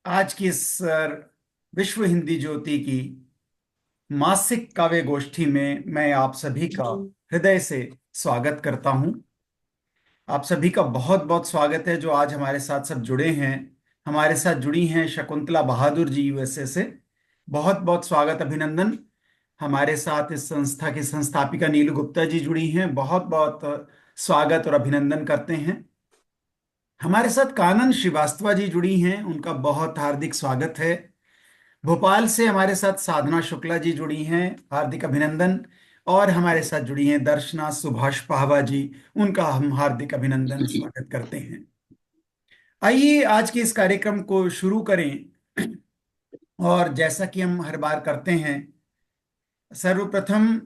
आज की इस विश्व हिंदी ज्योति की मासिक काव्य गोष्ठी में मैं आप सभी का हृदय से स्वागत करता हूं। आप सभी का बहुत बहुत स्वागत है जो आज हमारे साथ सब जुड़े हैं। हमारे साथ जुड़ी हैं शकुंतला बहादुर जी यूएसए से। बहुत बहुत स्वागत, अभिनंदन। हमारे साथ इस संस्था की संस्थापिका नीलू गुप्ता जी जुड़ी हैं। बहुत बहुत स्वागत और अभिनंदन करते हैं। हमारे साथ कानन श्रीवास्तव जी जुड़ी हैं, उनका बहुत हार्दिक स्वागत है। भोपाल से हमारे साथ साधना शुक्ला जी जुड़ी हैं, हार्दिक अभिनंदन। और हमारे साथ जुड़ी हैं दर्शना सुभाष पाहवा जी, उनका हम हार्दिक अभिनंदन स्वागत करते हैं। आइए आज के इस कार्यक्रम को शुरू करें। और जैसा कि हम हर बार करते हैं, सर्वप्रथम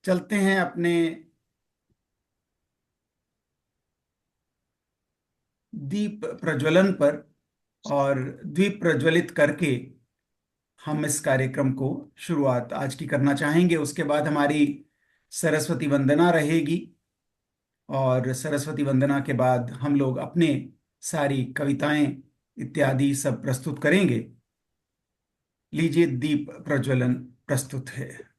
चलते हैं अपने दीप प्रज्वलन पर, और दीप प्रज्वलित करके हम इस कार्यक्रम को शुरुआत आज की करना चाहेंगे। उसके बाद हमारी सरस्वती वंदना रहेगी, और सरस्वती वंदना के बाद हम लोग अपने सारी कविताएं इत्यादि सब प्रस्तुत करेंगे। लीजिए, दीप प्रज्वलन प्रस्तुत है।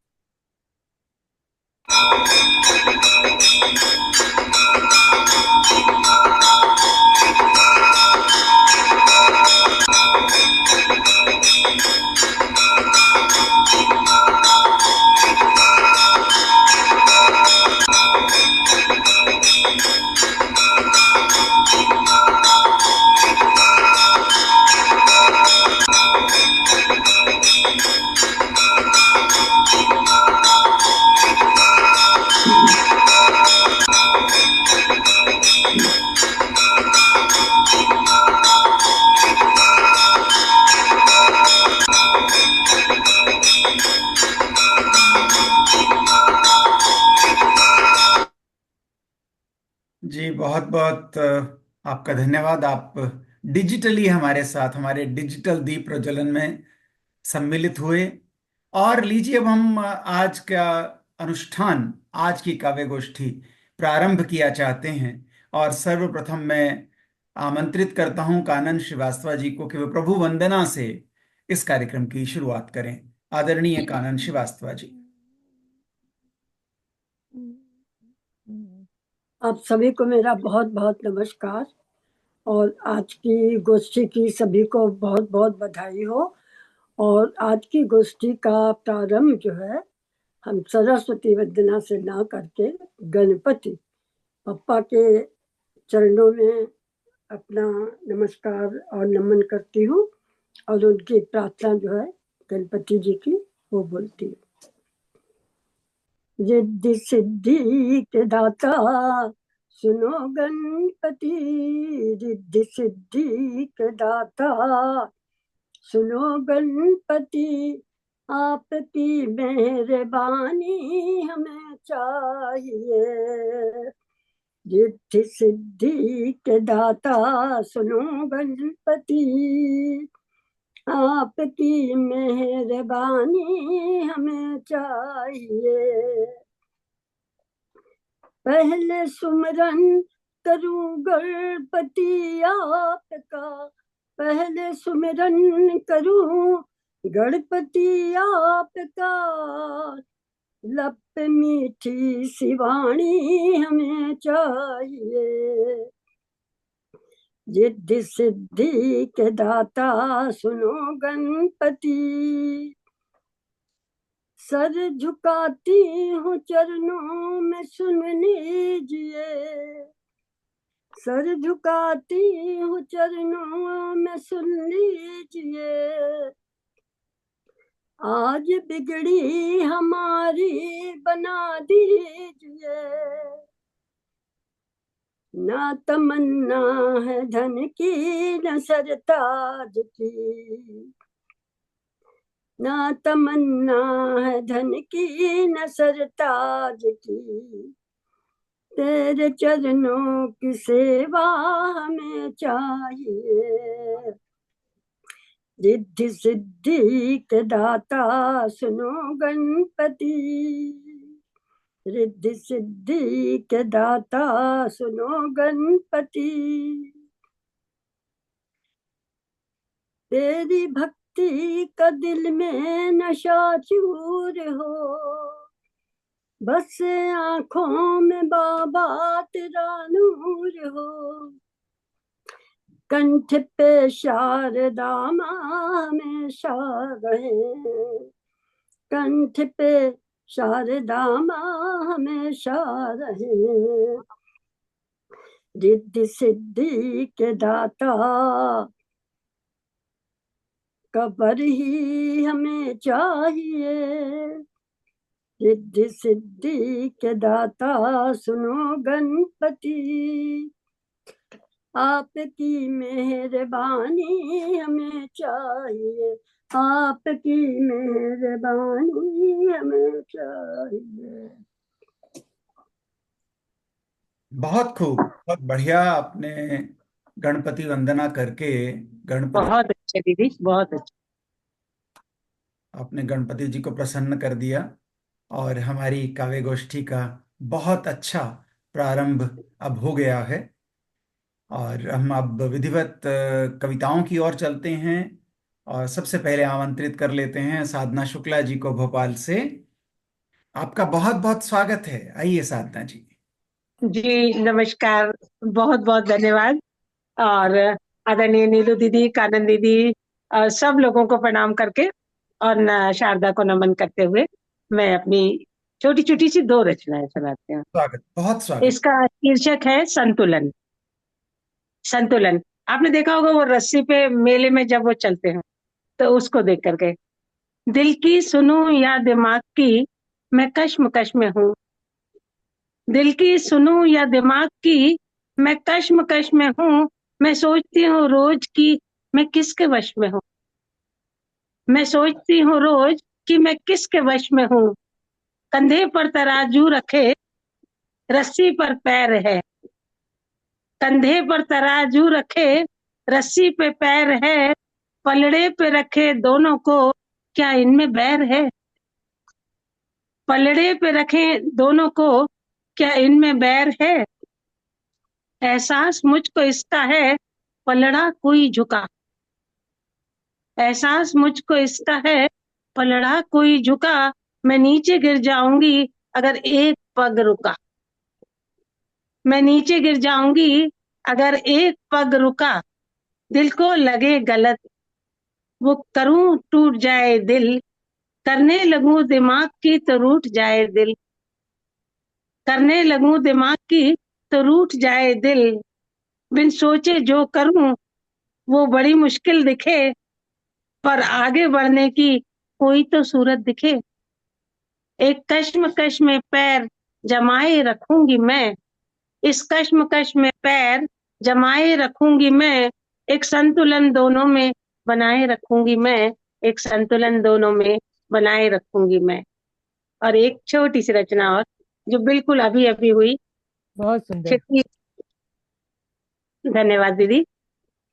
जी, बहुत बहुत आपका धन्यवाद। आप डिजिटली हमारे साथ हमारे डिजिटल दीप प्रज्वलन में सम्मिलित हुए। और लीजिए, अब हम आज का अनुष्ठान, आज की काव्य गोष्ठी प्रारंभ किया चाहते हैं। और सर्वप्रथम मैं आमंत्रित करता हूं कानन श्रीवास्तव जी को कि वे प्रभु वंदना से इस कार्यक्रम की शुरुआत करें। आदरणीय कानन श्रीवास्तव जी। आप सभी को मेरा बहुत बहुत नमस्कार। और आज की गोष्ठी की सभी को बहुत बहुत बधाई हो। और आज की गोष्ठी का प्रारंभ जो है, हम सरस्वती वंदना से ना करके गणपति पप्पा के चरणों में अपना नमस्कार और नमन करती हूँ। और उनकी प्रार्थना जो है गणपति जी की, वो बोलती हूँ। रिद्धि सिद्धि के दाता सुनो गणपति, रिद्धि सिद्धि के दाता सुनो गणपति, आपकी मेहरबानी हमें चाहिए। रिद्धि सिद्धि के दाता सुनो गणपति, आपकी मेहरबानी हमें चाहिए। पहले सुमरन करूं गणपति आपका, पहले सुमिरन करूं गणपति आपका, लप मीठी शिवाणी हमें चाहिए। रिद्धि सिद्धि के दाता सुनो गणपति, सर झुकाती हूँ चरणों में सुन लीजिए, सर झुकाती हूँ चरणों में सुन लीजिए। आज बिगड़ी हमारी बना दीजिए, ना तमन्ना है धन की न सरताज की, ना तमन्ना है धन की न सरताज की, तेरे चरणों की सेवा हमें चाहिए। रिद्धि सिद्धि के दाता सुनो गणपति, रिद्धि सिद्धि के दाता सुनो गणपति। तेरी भक्ति का दिल में नशा चूर हो, बस आंखों में बाबा तेरा नूर हो। कंठ पे शारदा माँ हमेशा रहे, कंठ पे शारदा माँ हमेशा रहे। रिद्धि सिद्धि के दाता कबर ही हमें चाहिए, रिद्धि सिद्धि के दाता सुनो गणपति, आपकी मेहरबानी हमें चाहिए, आपकी मेहरबानी हमें चाहिए। बहुत खूब, बहुत बढ़िया। आपने गणपति वंदना करके गणपति बहुत अच्छे दीदी, बहुत अच्छे। आपने गणपति जी को प्रसन्न कर दिया और हमारी काव्य गोष्ठी का बहुत अच्छा प्रारंभ अब हो गया है। और हम अब विधिवत कविताओं की ओर चलते हैं। और सबसे पहले आमंत्रित कर लेते हैं साधना शुक्ला जी को भोपाल से। आपका बहुत बहुत स्वागत है। आइए साधना जी। जी नमस्कार, बहुत बहुत धन्यवाद। और आदरणीय नीलू दीदी, कानन दीदी, सब लोगों को प्रणाम करके और शारदा को नमन करते हुए मैं अपनी छोटी छोटी सी दो रचनाएं सुनाती हूँ। स्वागत, बहुत स्वागत। इसका शीर्षक है संतुलन। संतुलन। आपने देखा होगा वो रस्सी पे मेले में जब वो चलते हैं तो उसको देख करके, दिल की सुनूं या दिमाग की, मैं कश्मकश में हूँ। दिल की सुनूं या दिमाग की, मैं कश्मकश में हूँ। मैं सोचती हूँ रोज कि मैं किसके वश में हूँ। मैं सोचती हूँ रोज कि मैं किसके वश में हूँ। कंधे पर तराजू रखे, रस्सी पर पैर है। कंधे पर तराजू रखे, रस्सी पे पैर है। पलड़े पे रखे दोनों को, क्या इनमें बैर है। पलड़े पे रखे दोनों को, क्या इनमें बैर है। एहसास मुझको इसका है, पलड़ा कोई झुका। एहसास मुझको इसका है, पलड़ा कोई झुका। मैं नीचे गिर जाऊंगी अगर एक पग रुका। मैं नीचे गिर जाऊंगी अगर एक पग रुका। दिल को लगे गलत, वो करूं टूट जाए दिल। करने लगूं दिमाग की तो रूठ जाए दिल। करने लगूं दिमाग की तो रूठ जाए दिल। बिन सोचे जो करूं वो बड़ी मुश्किल दिखे, पर आगे बढ़ने की कोई तो सूरत दिखे। एक कश्मकश में पैर जमाए रखूंगी मैं। इस कश्मकश में पैर जमाए रखूंगी मैं। एक संतुलन दोनों में बनाए रखूंगी मैं। एक संतुलन दोनों में बनाए रखूंगी मैं। और एक छोटी सी रचना और, जो बिल्कुल अभी अभी हुई। बहुत सुंदर। खिड़की। धन्यवाद दीदी।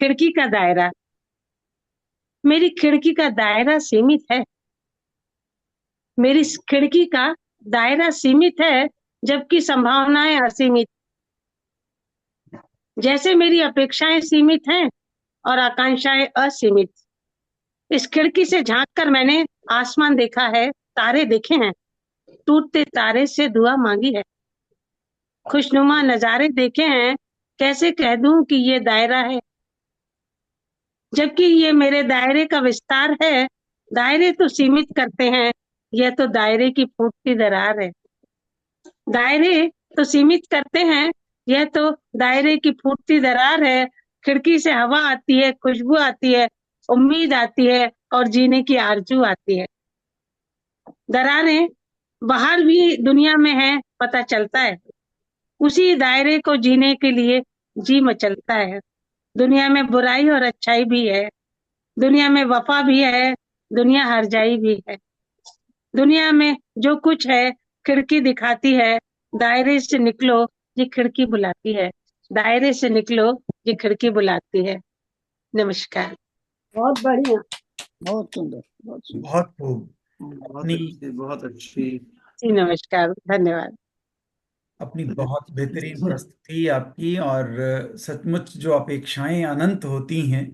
खिड़की का दायरा। मेरी खिड़की का दायरा सीमित है। मेरी खिड़की का दायरा सीमित है, जबकि संभावनाएं असीमित। जैसे मेरी अपेक्षाएं सीमित हैं और आकांक्षाएं असीमित। इस खिड़की से झांक कर मैंने आसमान देखा है, तारे देखे हैं। टूटते तारे से दुआ मांगी है। खुशनुमा नजारे देखे हैं। कैसे कह दूं कि ये दायरा है, जबकि ये मेरे दायरे का विस्तार है। दायरे तो सीमित करते हैं, यह तो दायरे की फूटती दरार है। दायरे तो सीमित करते हैं, यह तो दायरे की फूटती दरार है। खिड़की से हवा आती है, खुशबू आती है, उम्मीद आती है और जीने की आरजू आती है। दरारें बाहर भी दुनिया में है, पता चलता है। उसी दायरे को जीने के लिए जी मचलता है। दुनिया में बुराई और अच्छाई भी है। दुनिया में वफा भी है, दुनिया हरजाई भी है। दुनिया में जो कुछ है खिड़की दिखाती है। दायरे से निकलो, ये खिड़की बुलाती है। दायरे से निकलो, ये खिड़की बुलाती है। नमस्कार। बहुत बढ़िया, बहुत सुंदर, बहुत सुंदर। बहुत खूब। बहुत अच्छी। जी नमस्कार, धन्यवाद। अपनी बहुत बेहतरीन प्रस्तुति आपकी। और सचमुच जो अपेक्षाएं अनंत होती हैं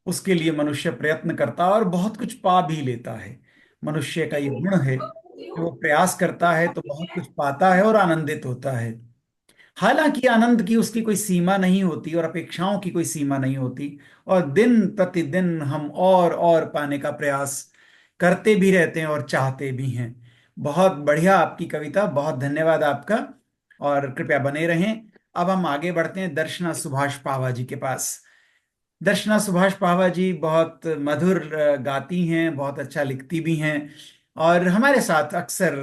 उसके लिए मनुष्य प्रयत्न करता है और बहुत कुछ पा भी लेता है। मनुष्य का ये गुण है कि वो प्रयास करता है तो बहुत कुछ पाता है और आनंदित होता है। हालांकि आनंद की उसकी कोई सीमा नहीं होती और अपेक्षाओं की कोई सीमा नहीं होती, और दिन प्रतिदिन हम और पाने का प्रयास करते भी रहते हैं और चाहते भी हैं। बहुत बढ़िया आपकी कविता, बहुत धन्यवाद आपका, और कृपया बने रहें। अब हम आगे बढ़ते हैं दर्शना सुभाष पावा जी के पास। दर्शना सुभाष पावा जी बहुत मधुर गाती हैं, बहुत अच्छा लिखती भी हैं, और हमारे साथ अक्सर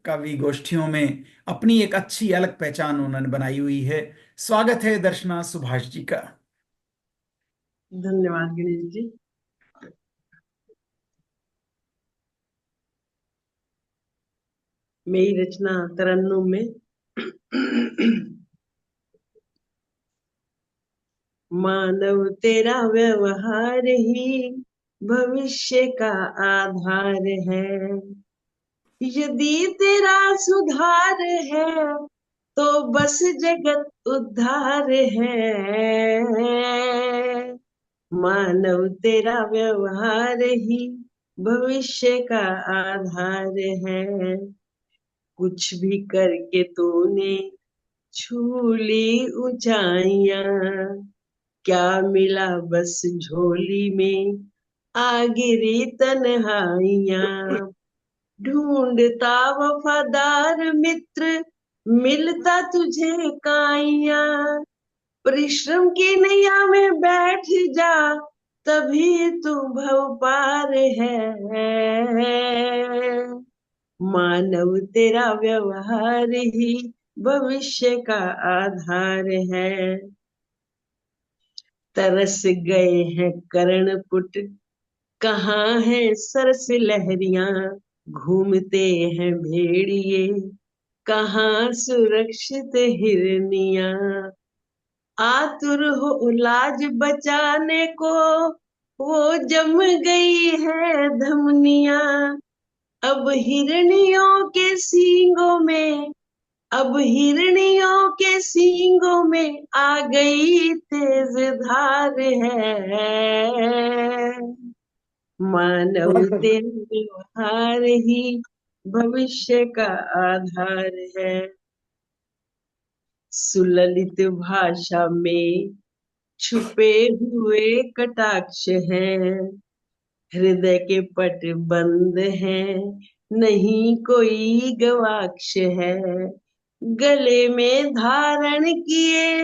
कवि गोष्ठियों में अपनी एक अच्छी अलग पहचान उन्होंने बनाई हुई है। स्वागत है दर्शना सुभाष जी का। धन्यवाद गणेश जी। मेरी रचना तरन्नुम में मानव तेरा व्यवहार ही भविष्य का आधार है। यदि तेरा सुधार है तो बस जगत उद्धार है। मानव तेरा व्यवहार ही भविष्य का आधार है। कुछ भी करके तूने छू ली ऊंचाइयां, क्या मिला बस झोली में आ गिरी तन्हाइयां। ढूंढता वफादार मित्र मिलता तुझे काइयां, परिश्रम की नैया में बैठ जा तभी तू भव पार है। मानव तेरा व्यवहार ही भविष्य का आधार है। तरस गए हैं कर्णपुट, कहाँ है सरस लहरियां। घूमते हैं भेड़िए, कहाँ सुरक्षित हिरनियां। आतुर हो लाज बचाने को वो जम गई है धमनियां। अब हिरनियों के सींगों में, अब हिरनियों के सींगों में आ गई तेज धार है। मानव तेरा व्यवहार ही भविष्य का आधार है। सुललित भाषा में छुपे हुए कटाक्ष हैं, हृदय के पट बंद हैं, नहीं कोई गवाक्ष है। गले में धारण किए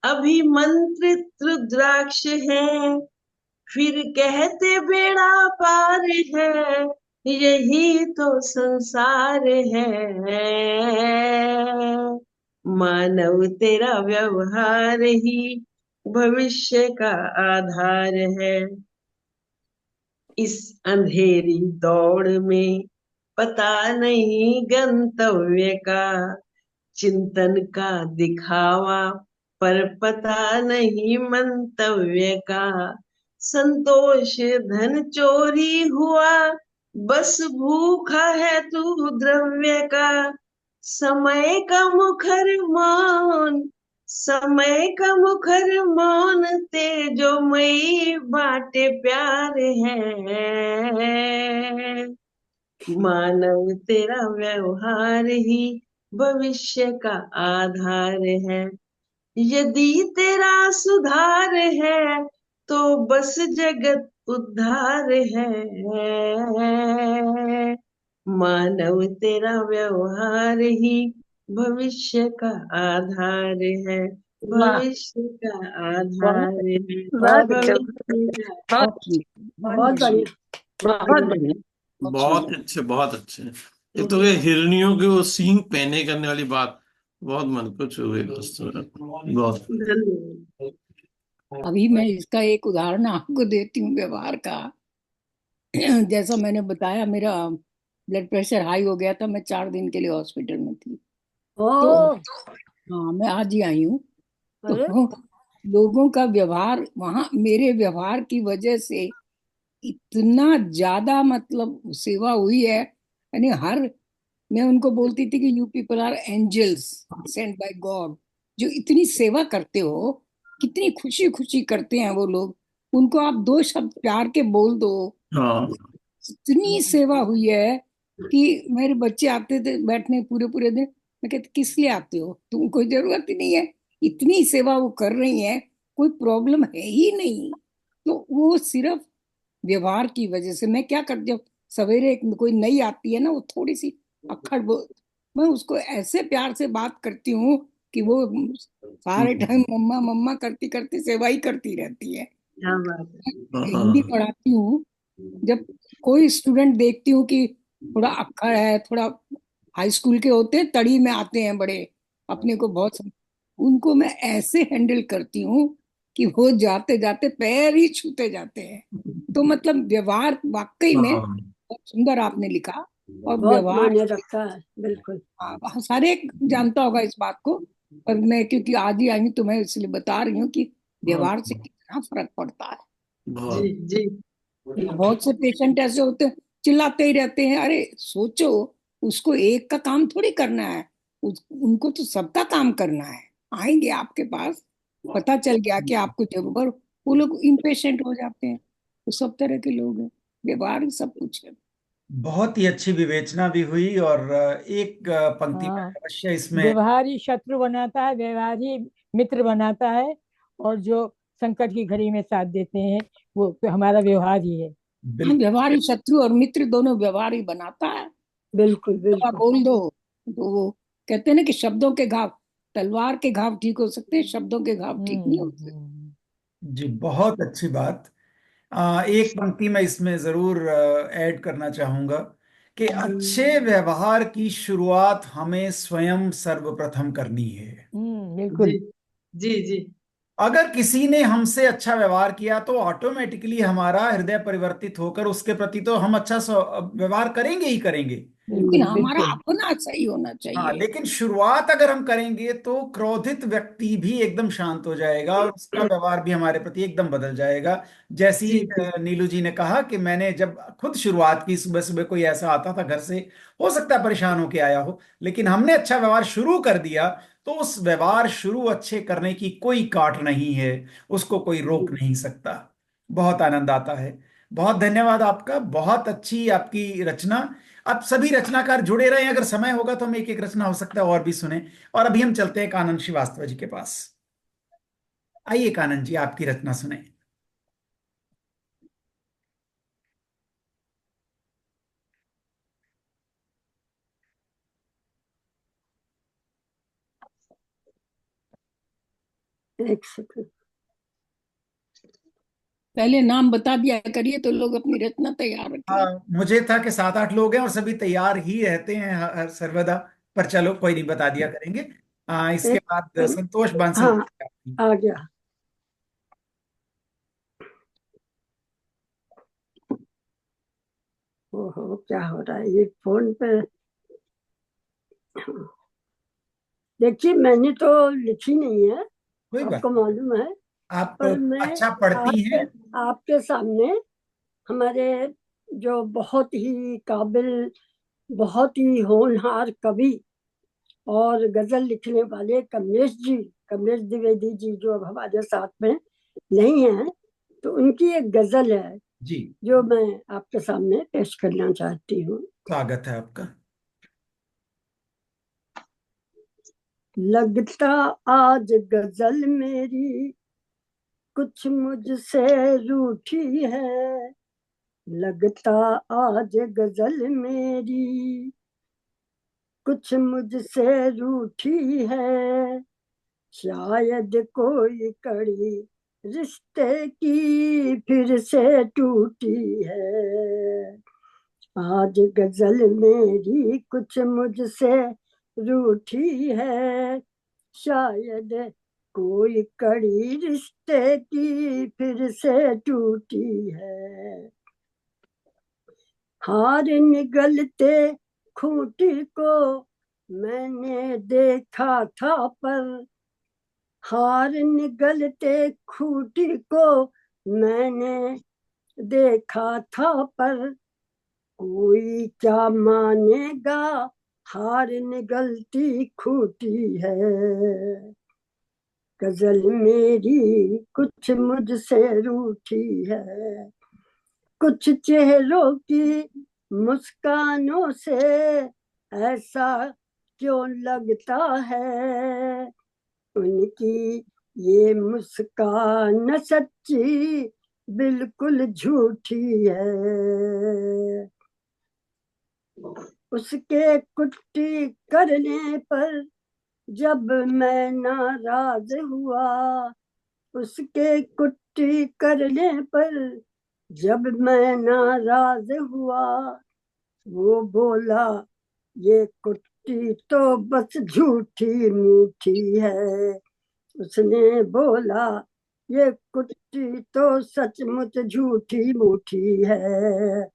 अभिमंत्रित रुद्राक्ष है, फिर कहते बेड़ा पार है, यही तो संसार है। मानव तेरा व्यवहार ही भविष्य का आधार है। इस अंधेरी दौड़ में पता नहीं गंतव्य का, चिंतन का दिखावा पर पता नहीं मंतव्य का। संतोष धन चोरी हुआ, बस भूखा है तू द्रव्य का। समय का मुखर मौन, समय का मुखर मौन तेजोमयी बाटे प्यार है। मानव तेरा व्यवहार ही भविष्य का आधार है। यदि तेरा सुधार है तो बस जगत उद्धार है। मानव तेरा व्यवहार ही भविष्य का आधार है। वाह, भविष्य का बहुत आधार है। बहुत अच्छा, भविष्य का बहुत बहुत बढ़िया। बहुत बढ़िया। बहुत अच्छे, बहुत अच्छे। ये तो ये हिरनियों के वो सींग पहने करने वाली बात बहुत मन को छू गई दोस्तों। बहुत धन्यवाद। अभी मैं इसका एक उदाहरण आपको देती हूँ व्यवहार का। जैसा मैंने बताया, मेरा ब्लड प्रेशर हाई हो गया था, मैं 4 दिन के लिए हॉस्पिटल में थी। ओ तो हाँ, मैं आज ही आई हूँ। अरे तो लोगों का व्यवहार वहाँ मेरे व्यवहार की वजह से इतना ज्यादा मतलब सेवा हुई है, यानी हर, मैं उनको बोलती थी कि you people are angels sent by God. जो इतनी सेवा करते हो, कितनी खुशी खुशी करते हैं वो लोग। उनको आप दो शब्द प्यार के बोल दो। हाँ इतनी सेवा हुई है कि मेरे बच्चे आते थे बैठने पूरे पूरे दिन, मैं कहती किस लिए आते हो, तुम कोई जरूरत ही नहीं है, इतनी सेवा वो कर रही है, कोई प्रॉब्लम है ही नहीं। तो वो सिर्फ व्यवहार की वजह से। मैं क्या कर, जब सवेरे कोई नई आती है ना, वो थोड़ी सी अक्खड़ बोल, मैं उसको ऐसे प्यार से बात करती हूँ कि वो सारे टाइम मम्मा मम्मा करती करती सेवा ही करती रहती है। क्या बात है। हिंदी हाँ पढ़ाती हूँ, जब कोई स्टूडेंट देखती हूँ कि थोड़ा अक्खड़ है, थोड़ा हाई स्कूल के होते हैं, तड़ी में आते हैं बड़े, अपने को बहुत उनको मैं ऐसे हैंडल करती हूँ कि वो जाते जाते पैर ही छूते जाते हैं। तो मतलब व्यवहार वाकई में हाँ बहुत सुंदर आपने लिखा। और बहुत व्यवहार मायने रखता है, बिल्कुल। सारे जानता होगा इस बात को, पर मैं क्योंकि आज ही आई हूँ तो मैं इसलिए बता रही हूँ कि बहुत व्यवहार से कितना फर्क पड़ता है। जी बहुत जी। बहुत से पेशेंट ऐसे होते हैं चिल्लाते ही रहते हैं, अरे सोचो, उसको एक का काम थोड़ी करना है, उनको तो सबका काम करना है। आएंगे आपके पास, पता चल गया कि आपको जरूर, वो लोग इम्पेशेंट हो जाते हैं। तो सब तरह के लोग हैं, व्यवहार ही सब कुछ है। बहुत ही अच्छी विवेचना भी हुई। और एक पंक्ति में हाँ, अवश्य इसमें। व्यवहार ही शत्रु बनाता है, व्यवहार ही मित्र बनाता है। और जो संकट की घड़ी में साथ देते हैं, वो तो हमारा व्यवहार ही है। हाँ, बिल्कुल। व्यवहार ही शत्रु और मित्र दोनों व्यवहार ही बनाता है। बिल्कुल दवा बिल्कुल। बोल दो तो वो कहते हैं ना कि शब्दों के घाव, तलवार के घाव ठीक हो सकते हैं, शब्दों के घाव ठीक नहीं हो सकते। जी, बहुत अच्छी बात। एक पंक्ति में इसमें जरूर ऐड करना चाहूंगा कि अच्छे व्यवहार की शुरुआत हमें स्वयं सर्वप्रथम करनी है। बिल्कुल। जी जी जी। अगर किसी ने हमसे अच्छा व्यवहार किया तो ऑटोमेटिकली हमारा हृदय परिवर्तित होकर उसके प्रति तो हम अच्छा व्यवहार करेंगे ही करेंगे। लेकिन हमारा बिल्कुल। अपना सही होना हाँ, चाहिए। लेकिन शुरुआत अगर हम करेंगे तो क्रोधित व्यक्ति भी एकदम शांत हो जाएगा और उसका व्यवहार भी हमारे प्रति एकदम बदल जाएगा। जैसी जी जी नीलू जी ने कहा कि मैंने जब खुद शुरुआत की, सुबह सुबह कोई ऐसा आता था घर से, हो सकता है परेशान होके आया हो, लेकिन हमने अच्छा व्यवहार शुरू कर दिया, तो उस व्यवहार शुरू अच्छे करने की कोई काट नहीं है, उसको कोई रोक नहीं सकता। बहुत आनंद आता है। बहुत धन्यवाद आपका, बहुत अच्छी आपकी रचना। अब सभी रचनाकार जुड़े रहे, अगर समय होगा तो हम एक एक रचना हो सकता है और भी सुने। और अभी हम चलते हैं कानन श्रीवास्तव जी के पास। आइए कानन जी, आपकी रचना सुने। एक सेकंड। पहले नाम बता दिया करिए तो लोग अपनी रचना तैयार हाँ, रखें। मुझे था कि 7 8 लोग हैं और सभी तैयार ही रहते हैं हर सर्वदा। पर चलो कोई नहीं, बता दिया करेंगे। इसके एक बाद संतोष बांसल हाँ, जी। आ गया। ओहो, क्या हो रहा है ये फोन पे। देखिए, मैंने तो लिखी नहीं है, कोई बात आपको नहीं। मालूम है। आप पर मैं अच्छा पढ़ती आपके हैं। आपके सामने हमारे जो बहुत ही काबिल, बहुत ही होनहार कवि और गजल लिखने वाले कमलेश जी, कमलेश द्विवेदी जी, जो अब हमारे साथ में नहीं है, तो उनकी एक गजल है जी, जो मैं आपके सामने पेश करना चाहती हूँ। स्वागत है आपका। लगता आज गजल मेरी कुछ मुझसे रूठी है, लगता आज गजल मेरी कुछ मुझसे रूठी है, शायद कोई कड़ी रिश्ते की फिर से टूटी है। आज गजल मेरी कुछ मुझसे रूठी है, शायद कोई कड़ी रिश्ते की फिर से टूटी है। हार निगलते खूंटी को मैंने देखा था, पर हार निगलते खूंटी को मैंने देखा था, पर कोई क्या मानेगा, हार निगलती खूंटी है। गजल मेरी कुछ मुझसे रूठी है, कुछ चेहरों की मुस्कानों से ऐसा क्यों लगता है, उनकी ये मुस्कान सच्ची बिल्कुल झूठी है। उसके कुट्टी करने पर जब मैं नाराज हुआ, उसके कुट्टी करने पर जब मैं नाराज हुआ, वो बोला ये कुट्टी तो बस झूठी मूठी है। उसने बोला ये कुट्टी तो सचमुच झूठी मूठी है।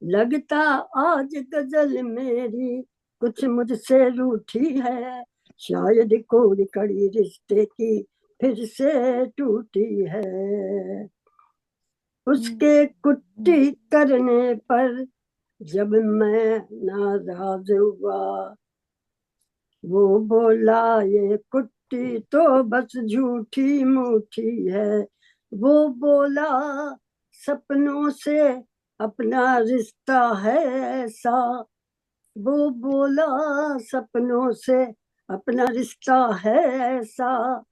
लगता आज गजल मेरी कुछ मुझसे रूठी है, शायद कोई कड़ी रिश्ते की फिर से टूटी है। उसके कुट्टी करने पर जब मैं नाराज हुआ, वो बोला ये कुट्टी तो बस झूठी मूठी है। वो बोला सपनों से अपना रिश्ता है ऐसा, वो बोला सपनों से अपना रिश्ता है ऐसा,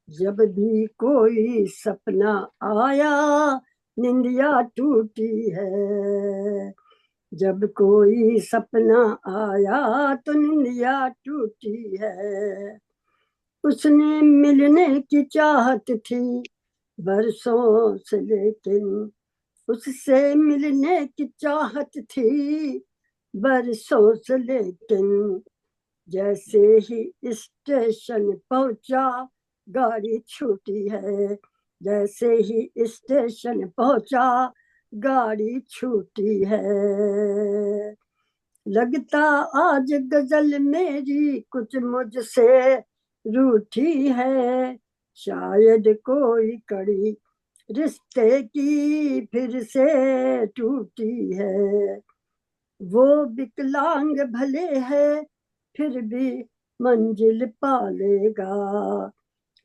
जब भी कोई सपना आया निंदिया टूटी है। जब कोई सपना आया तो निंदिया टूटी है। उसने मिलने की चाहत थी बरसों से, लेकिन उससे मिलने की चाहत थी बरसों से, लेकिन जैसे ही स्टेशन पहुंचा गाड़ी छूटी है। जैसे ही स्टेशन पहुंचा गाड़ी छूटी है। लगता आज गजल मेरी कुछ मुझसे रूठी है, शायद कोई कड़ी रिश्ते की फिर से टूटी है। वो विकलांग भले है फिर भी मंजिल पालेगा,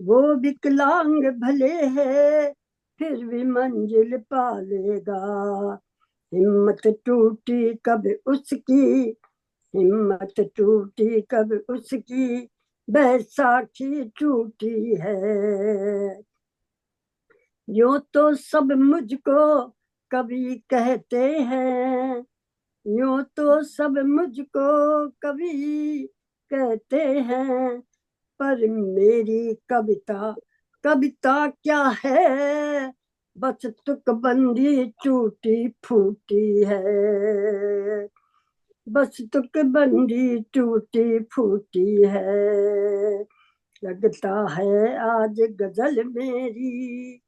वो विकलांग भले है फिर भी मंजिल पालेगा। हिम्मत टूटी कब उसकी, हिम्मत टूटी कब उसकी, बैसाखी टूटी है। यूं तो सब मुझको कभी कहते हैं, यूं तो सब मुझको कभी कहते हैं, पर मेरी कविता कविता क्या है, बस तुकबंदी टूटी फूटी है। बस तुकबंदी टूटी फूटी है। लगता है आज गजल मेरी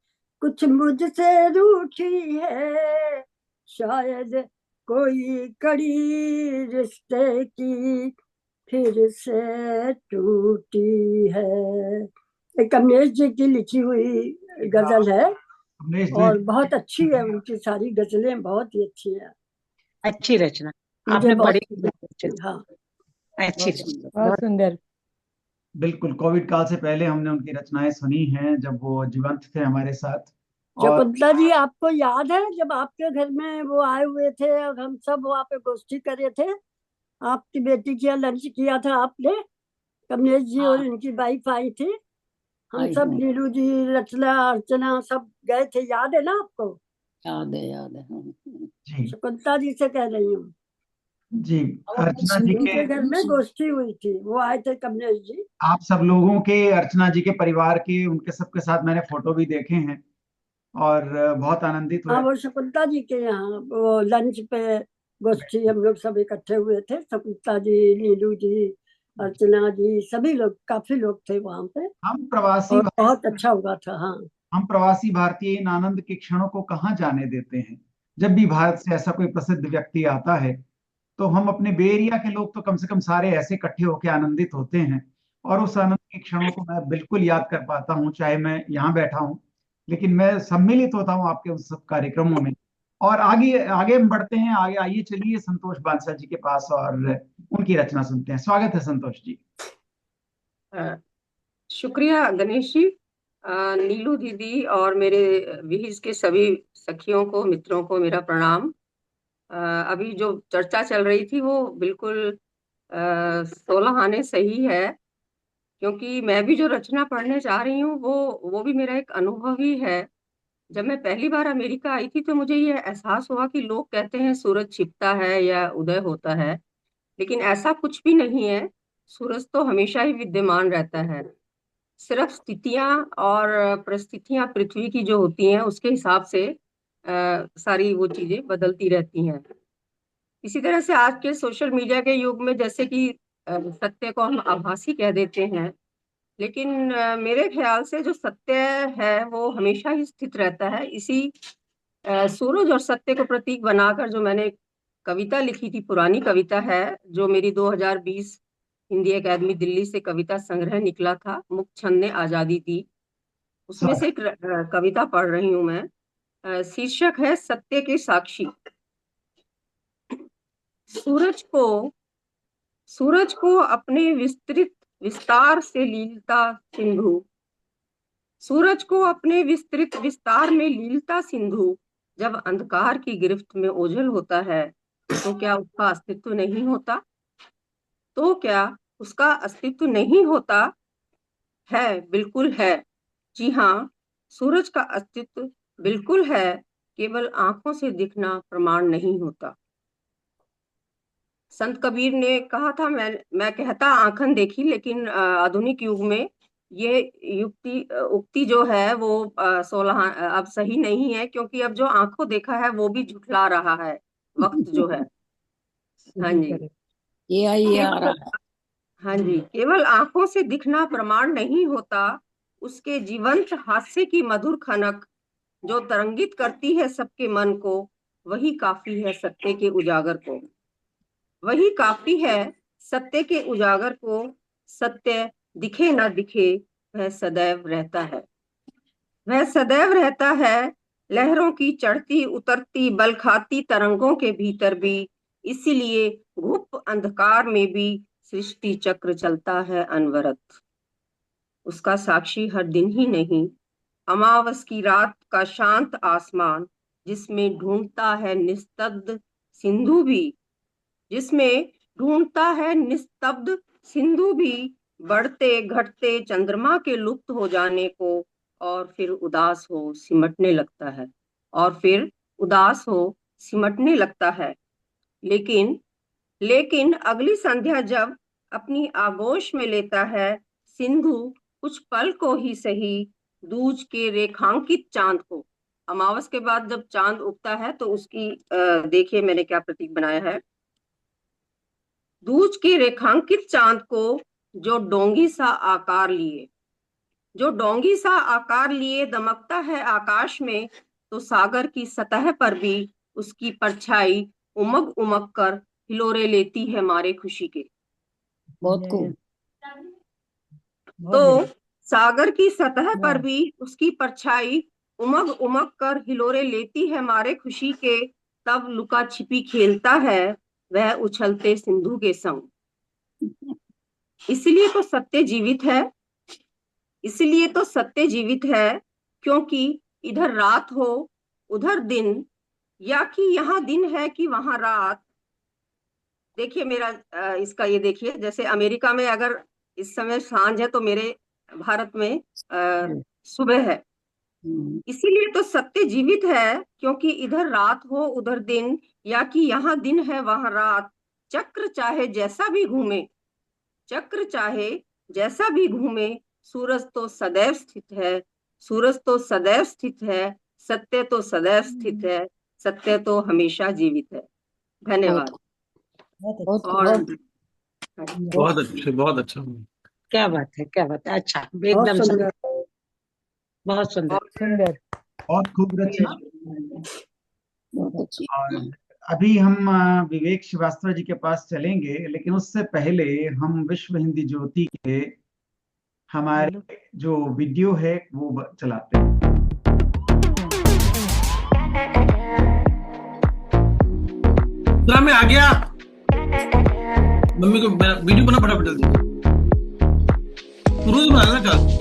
कुछ मुझसे रूठी है, शायद कोई कड़ी रिश्ते की फिर से टूटी है। एक कमलेश जी की लिखी हुई गजल है कमलेश जी, और बहुत अच्छी है, उनकी सारी गजलें बहुत ही अच्छी है। अच्छी रचना मुझे आपने बहुत पढ़ी, सुंदर लगती है। हाँ, अच्छी बहुत रचना, सुंदर। बहुत सुंदर। बिल्कुल कोविड काल से पहले हमने उनकी रचनाएं सुनी हैं जब वो जीवंत थे हमारे साथ। और शकुंतला जी, आपको याद है जब आपके घर में वो आए हुए थे और हम सब वहाँ पे गोष्ठी करे थे, आपकी बेटी के यहाँ लंच किया था आपने, कमलेश जी और हाँ इनकी वाइफ आई थी, हम आई सब हूँ, नीलू जी रचना अर्चना सब गए थे, याद है ना आपको? याद है याद है। जी शकुंतला जी से कह रही हूँ, जी, और अपने अर्चना जी के, उनके घर में गोष्ठी हुई थी, वो आए थे कमलेश जी। आप सब लोगों के, अर्चना जी के परिवार के, उनके सबके साथ मैंने फोटो भी देखे हैं और बहुत आनंदित हाँ, हुए। वो शकुंतला जी के यहाँ वो लंच पे गोष्ठी हम लोग सब इकट्ठे हुए थे, शकुंतला जी, नीलू जी, अर्चना जी, सभी लोग, काफी लोग थे वहां पे हम प्रवासी और बहुत अच्छा हुआ था। हाँ, हम प्रवासी भारतीय इन आनंद के क्षणों को कहाँ जाने देते हैं। जब भी भारत से ऐसा कोई प्रसिद्ध व्यक्ति आता है तो हम अपने बे एरिया के लोग तो कम से कम सारे ऐसे इकट्ठे होकर आनंदित होते हैं, और उस आनंद के क्षणों को मैं बिल्कुल याद कर पाता हूँ, चाहे मैं यहाँ बैठा हूँ, लेकिन मैं सम्मिलित होता हूँ आपके उन सब कार्यक्रमों में। और आगे आगे हम बढ़ते हैं, आगे आइए, चलिए संतोष बांसल जी के पास और उनकी रचना सुनते हैं। स्वागत है संतोष जी। शुक्रिया गणेश जी। नीलू दीदी और मेरे विहिज के सभी सखियों को, मित्रों को मेरा प्रणाम। अभी जो चर्चा चल रही थी वो बिल्कुल 16 आने सही है, क्योंकि मैं भी जो रचना पढ़ने जा रही हूँ वो भी मेरा एक अनुभव ही है। जब मैं पहली बार अमेरिका आई थी तो मुझे ये एहसास हुआ कि लोग कहते हैं सूरज छिपता है या उदय होता है, लेकिन ऐसा कुछ भी नहीं है। सूरज तो हमेशा ही विद्यमान रहता है। सिर्फ स्थितियां और परिस्थितियां पृथ्वी की जो होती हैं उसके हिसाब से सारी वो चीजें बदलती रहती हैं। इसी तरह से आज के सोशल मीडिया के युग में जैसे कि सत्य को हम आभासी कह देते हैं, लेकिन मेरे ख्याल से जो सत्य है वो हमेशा ही स्थित रहता है। इसी सूरज और सत्य को प्रतीक बनाकर जो मैंने कविता लिखी थी, पुरानी कविता है, जो मेरी 2020 हिंदी अकादमी दिल्ली से कविता संग्रह निकला था, मुक्त छंद ने आजादी दी, उसमें से एक कविता पढ़ रही हूं मैं। शीर्षक है सत्य के साक्षी। सूरज को अपने विस्तृत विस्तार से लीलता सिंधु, सूरज को अपने विस्तृत विस्तार में लीलता सिंधु जब अंधकार की गिरफ्त में ओझल होता है, तो क्या उसका अस्तित्व नहीं होता? तो क्या उसका अस्तित्व नहीं होता? है, बिल्कुल है। जी हाँ, सूरज का अस्तित्व बिल्कुल है, केवल आंखों से दिखना प्रमाण नहीं होता। संत कबीर ने कहा था, मैं कहता आंखन देखी, लेकिन आधुनिक युग में ये उक्ति जो है वो 16 अब सही नहीं है, क्योंकि अब जो आंखों देखा है वो भी झुठला रहा है वक्त जो है। हाँ जी, ये आ रहा है। हाँ जी, केवल आंखों से दिखना प्रमाण नहीं होता, उसके जीवंत हास्य की मधुर खनक जो तरंगित करती है सबके मन को, वही काफी है सत्य के उजागर को। वही काफी है सत्य के उजागर को। सत्य दिखे ना दिखे, वह सदैव रहता है। वह सदैव रहता है लहरों की चढ़ती उतरती बल खाती तरंगों के भीतर भी। इसीलिए गुप्त अंधकार में भी सृष्टि चक्र चलता है अनवरत। उसका साक्षी हर दिन ही नहीं, अमावस की रात का शांत आसमान, जिसमें ढूंढता है निस्तब्ध सिंधु भी, जिसमें ढूंढता है निस्तब्ध सिंधु भी, बढ़ते घटते चंद्रमा के लुप्त हो जाने को, और फिर उदास हो सिमटने लगता है, और फिर उदास हो सिमटने लगता है। लेकिन अगली संध्या जब अपनी आगोश में लेता है सिंधु कुछ पल को ही सही, दूज के रेखांकित चांद को। अमावस के बाद जब चांद उगता है तो उसकी देखिए मैंने क्या प्रतीक बनाया है। दूज के रेखांकित चांद को जो डोंगी सा आकार लिए, जो डोंगी सा आकार लिए दमकता है आकाश में, तो सागर की सतह पर भी उसकी परछाई उमग उमग कर हिलोरे लेती है मारे खुशी के। बहुत खूब। तो सागर की सतह पर भी उसकी परछाई उमग उमग कर हिलोरे लेती है मारे खुशी के। तब लुका छिपी खेलता है वह उछलते सिंधु के संग। इसलिए तो सत्य जीवित है, इसलिए तो सत्य जीवित है, क्योंकि इधर रात हो उधर दिन, या कि यहाँ दिन है कि वहां रात। देखिए मेरा इसका ये देखिए, जैसे अमेरिका में अगर इस समय सांझ है तो मेरे भारत में सुबह है। इसीलिए तो सत्य जीवित है, क्योंकि इधर रात हो उधर दिन, या कि यहाँ दिन है वहां रात। चक्र चाहे जैसा भी घूमे, चक्र चाहे जैसा भी घूमे, सूरज तो सदैव स्थित है, सूरज तो सदैव स्थित है, सत्य तो सदैव स्थित है, सत्य तो हमेशा जीवित है। धन्यवाद। और बहुत अच्छे, बहुत अच्छा। क्या बात है, क्या बात है। अच्छा, बहुत एकदम सुंदर। बहुत सुंदर। सुंदर। बहुत खूब रचना। बहुत अच्छी। और अभी हम विवेक श्रीवास्तव जी के पास चलेंगे, लेकिन उससे पहले हम विश्व हिंदी ज्योति के हमारे जो वीडियो है वो चलाते हैं। मैं आ गया, मम्मी को वीडियो बना फटाफट जल्दी। क्रूज में आना चाहते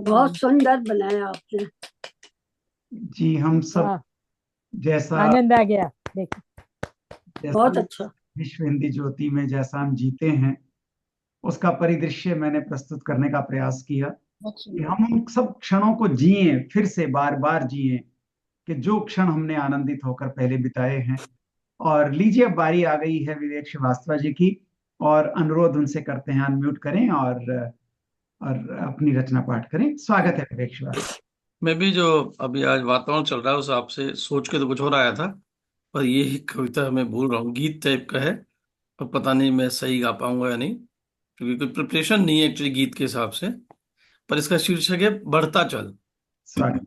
बहुत सुंदर बनाया आपने। जी, हम सब वाह, जैसा आनंद आ गया देख। बहुत अच्छा। विश्व हिंदी ज्योति में जैसा हम जीते हैं उसका परिदृश्य मैंने प्रस्तुत करने का प्रयास किया कि हम उन सब क्षणों को जिए, फिर से बार बार जिए, कि जो क्षण हमने आनंदित होकर पहले बिताए हैं। और लीजिए, अब बारी आ गई है विवेक श्रीवास्तव जी की, और अनुरोध उनसे करते हैं अनम्यूट करें और अपनी रचना पाठ करें। स्वागत है विवेक श्रीवास्तव। मैं भी जो अभी आज वातावरण चल रहा है उस हिसाब से सोच के तो कुछ और आया था, पर ये कविता मैं भूल रहा हूँ, गीत टाइप का है, और पता नहीं मैं सही गा पाऊंगा या नहीं, क्योंकि कोई प्रिपरेशन नहीं है एक्चुअली गीत के हिसाब से। पर इसका शीर्षक है बढ़ता चल। स्वागत।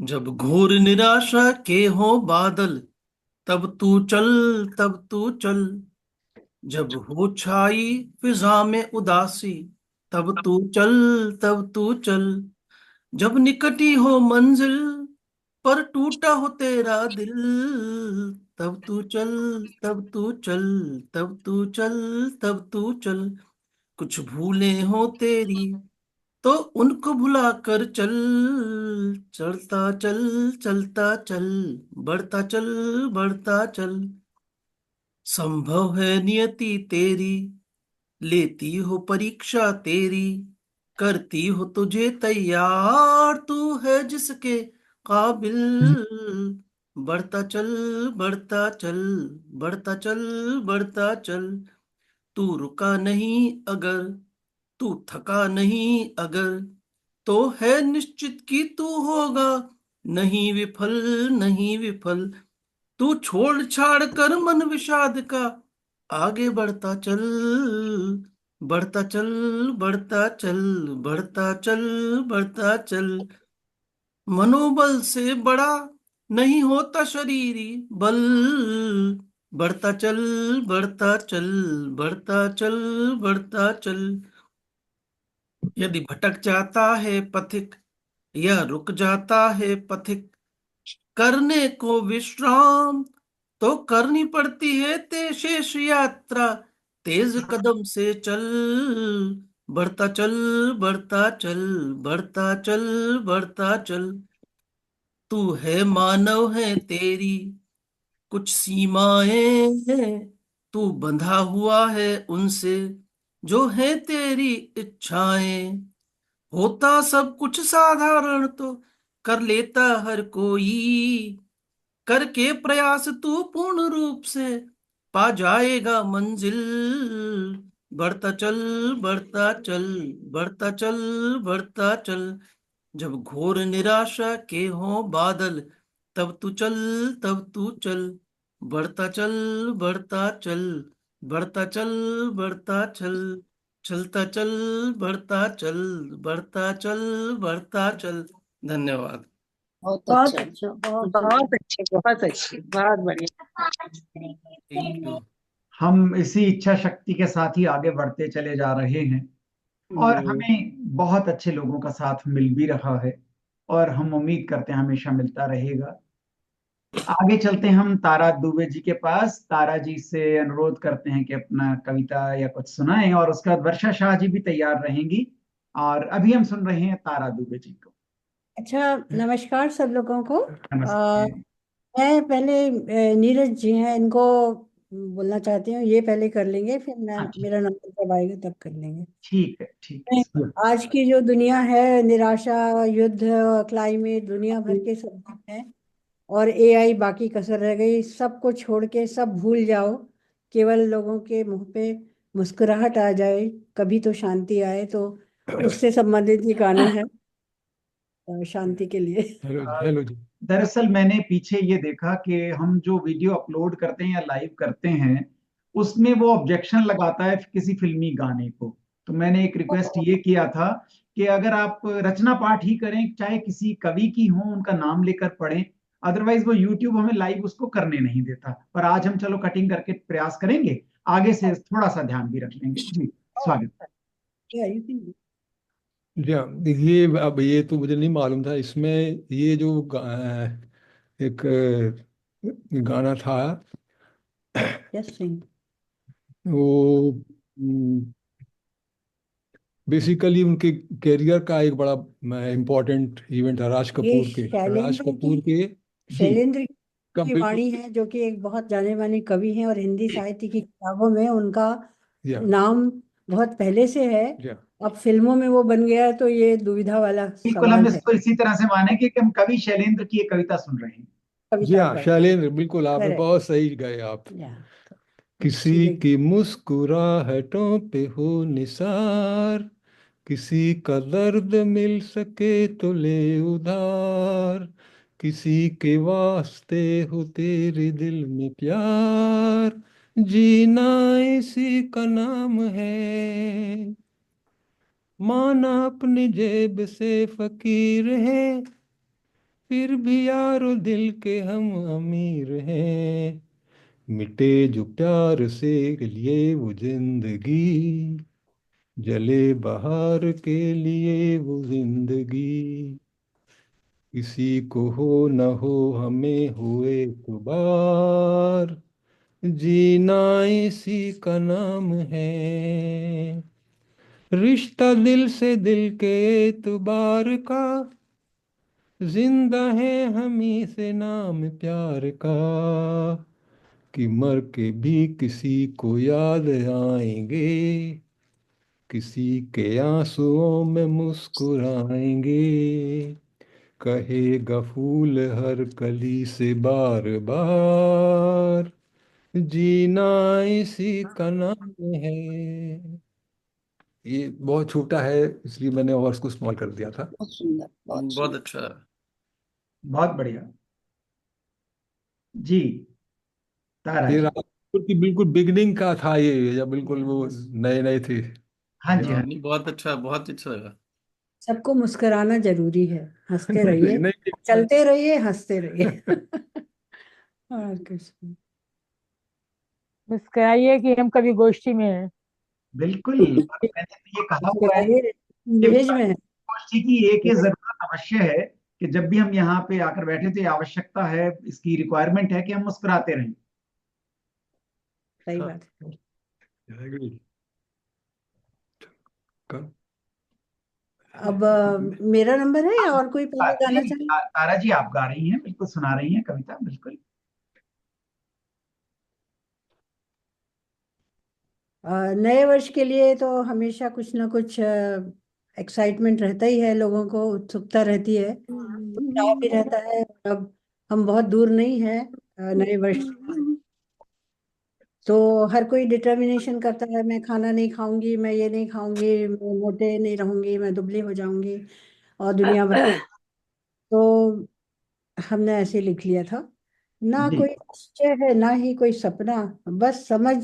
जब घोर निराशा के हो बादल, तब तू चल, तब तू चल। जब हो छाई फिजा में उदासी, तब तू चल, तब तू चल। जब निकटी हो मंजिल, पर टूटा हो तेरा दिल, तब तू चल, तब तू चल, तब तू चल, तब तू चल। कुछ भूलें हो तेरी तो उनको भुला कर चल, चलता चल, चलता चल, बढ़ता चल, बढ़ता चल। संभव है नियति तेरी, लेती हो परीक्षा तेरी, करती हो तुझे तैयार, तू है जिसके काबिल। बढ़ता चल, बढ़ता चल, बढ़ता चल, बढ़ता चल। तू रुका नहीं अगर, तू थका नहीं अगर, तो है निश्चित कि तू होगा नहीं विफल, नहीं विफल। तू छोड़ छाड़ कर मन विषाद का, आगे बढ़ता चल, बढ़ता चल, बढ़ता चल, बढ़ता चल, बढ़ता चल। मनोबल से बड़ा नहीं होता शरीरी बल, बढ़ता चल, बढ़ता चल, बढ़ता चल, बढ़ता चल। यदि भटक जाता है पथिक या रुक जाता है पथिक, करने को विश्राम तो करनी पड़ती है ते शेष यात्रा, तेज कदम से चल, बढ़ता चल, बढ़ता चल, बढ़ता चल, बढ़ता चल। तू है मानव है तेरी कुछ सीमाएं हैं, तू बंधा हुआ है उनसे जो है तेरी इच्छाएं। होता सब कुछ साधारण तो कर लेता हर कोई, करके प्रयास तू पूर्ण रूप से पा जाएगा मंजिल। बढ़ता चल, बढ़ता चल, बढ़ता चल, बढ़ता चल। जब घोर निराशा के हो बादल, तब तू चल, तब तू चल। बढ़ता चल, बढ़ता चल, बढ़ता चल, बढ़ता चल। चलता चल, बढ़ता चल, बढ़ता चल, बढ़ता चल। धन्यवाद। बहुत बहुत अच्छा। अच्छा, बहुत बहुत सुंदर। अच्छे, बहुत अच्छे, बहुत बढ़िया। Thank you. हम इसी इच्छा शक्ति के साथ ही आगे बढ़ते चले जा रहे हैं और हमें बहुत अच्छे लोगों का साथ मिल भी रहा है और हम उम्मीद करते हैं हमेशा मिलता रहेगा। आगे चलते हैं हम तारा दुबे जी के पास। तारा जी से अनुरोध करते हैं कि अपना कविता या कुछ सुनाएं और उसके बाद वर्षा शाह जी भी तैयार रहेंगी। और अभी हम सुन रहे हैं तारा दुबे जी को। अच्छा, नमस्कार सब लोगों को। नमस्ते। मैं पहले नीरज जी हैं, इनको बोलना चाहती हूँ, ये पहले कर लेंगे, फिर मैं, हाँ ठीक, मेरा नंबर जब आएगा तब कर लेंगे। ठीक है, ठीक है। आज की जो दुनिया है, निराशा, युद्ध, क्लाइमेट, दुनिया भर के सब हैं, और एआई बाकी कसर रह गई। सबको छोड़ के सब भूल जाओ, केवल लोगों के मुंह पे मुस्कुराहट आ जाए, कभी तो शांति आए। तो उससे संबंधित ये गाना है, शांति के लिए। हेलो जी, हेलो जी। दरअसल मैंने पीछे ये देखा कि हम जो वीडियो अपलोड करते हैं या लाइव करते हैं उसमें वो ऑब्जेक्शन लगाता है किसी फिल्मी गाने को। तो मैंने एक रिक्वेस्ट ये किया था कि अगर आप रचना पाठ ही करें, चाहे किसी कवि की हो, उनका नाम लेकर पढ़ें, अदरवाइज वो यूट्यूब हमें लाइव उसको करने नहीं देता। पर आज हम चलो कटिंग करके प्रयास करेंगे, आगे से थोड़ा सा ध्यान भी रख लेंगे जी। स्वागत। जी हाँ, ये अब ये तो मुझे नहीं मालूम था इसमें। ये जो एक गाना था, यस सिंह। वो बेसिकली उनके कैरियर का एक बड़ा इम्पोर्टेंट इवेंट था। ये राज शैलेंद्र की, कपूर के जी शैलेंद्र का की बिल्कुल। वाणी है, जो कि एक बहुत जाने माने कवि हैं, और हिंदी साहित्य की किताबों में उनका या नाम बहुत पहले से है। या अब फिल्मों में वो बन गया है, तो ये दुविधा वाला बिल्कुल, हम सवाल है। इसको इसी तरह से माने कि हम कवि शैलेंद्र की एक कविता सुन रहे हैं। जी कविता हाँ, पढ़ रहे हैं। शैलेंद्र, बिल्कुल आपने करेक्ट। बहुत सही गए आप। या किसी सीधे। की मुस्कुराहटों पे हो निसार, किसी का दर्द मिल सके तो ले उधार, किसी के वास्ते हो तेरे दिल में प्यार, जीना इसी का नाम है। माना अपनी जेब से फकीर है, फिर भी यारो दिल के हम अमीर हैं। मिटे जो प्यार से लिए वो जिंदगी, जले बहार के लिए वो जिंदगी। किसी को हो न हो हमें हुए तो बार, जीना इसी का नाम है। रिश्ता दिल से दिल के एतबार का, जिंदा है हम ही से नाम प्यार का। कि मर के भी किसी को याद आएंगे, किसी के आंसुओं में मुस्कुराएंगे। कहेगा फूल हर कली से बार बार, जीना इसी का नाम है। ये बहुत छोटा है इसलिए मैंने और उसको स्मॉल कर दिया था। बहुत सुंदर, बहुत बहुत सुंदर। अच्छा। बहुत बढ़िया जी। तारा ये जी। राजपूत की बिल्कुल बिगनिंग का था ये, जब बिल्कुल वो नए नए थे। हाँ जी जी, हाँ। हाँ। नहीं, बहुत अच्छा, बहुत अच्छा लगा। सबको मुस्कुराना जरूरी है, हंसते नहीं रहिए, नहीं, चलते रहिए, हंसते रहिए। और कुछ नहीं। मुस्कुराइए कि हम कभी गोष्ठी में हैं। बिल्कुल। और मैंने तो ये कहा हुआ है मुस्कुराइए, कि दहेज में है। गोष्ठी की एक ही जरूरत अवश्य है कि जब भी हम यहाँ पे आकर बैठे तो ये आवश्यकता है, इसकी रिक्वायरमेंट है कि हम मुस्कुराते रहें। सही हाँ, बात है। I agree. कर- अब मेरा नंबर है या और कोई पहले गाना नहीं, चाहिए? तारा जी आप गा रही हैं, बिल्कुल सुना रही हैं कविता, बिल्कुल। नए वर्ष के लिए तो हमेशा कुछ ना कुछ एक्साइटमेंट रहता ही है, लोगों को उत्सुकता रहती है, उत्साह भी रहता है। अब हम बहुत दूर नहीं है नए वर्ष। तो हर कोई डिटर्मिनेशन करता है, मैं खाना नहीं खाऊंगी, मैं ये नहीं खाऊंगी, मैं मोटे नहीं रहूंगी, मैं दुबली हो जाऊंगी, और दुनिया भर। तो हमने ऐसे लिख लिया था, ना जी कोई निश्चय है ना ही कोई सपना, बस समझ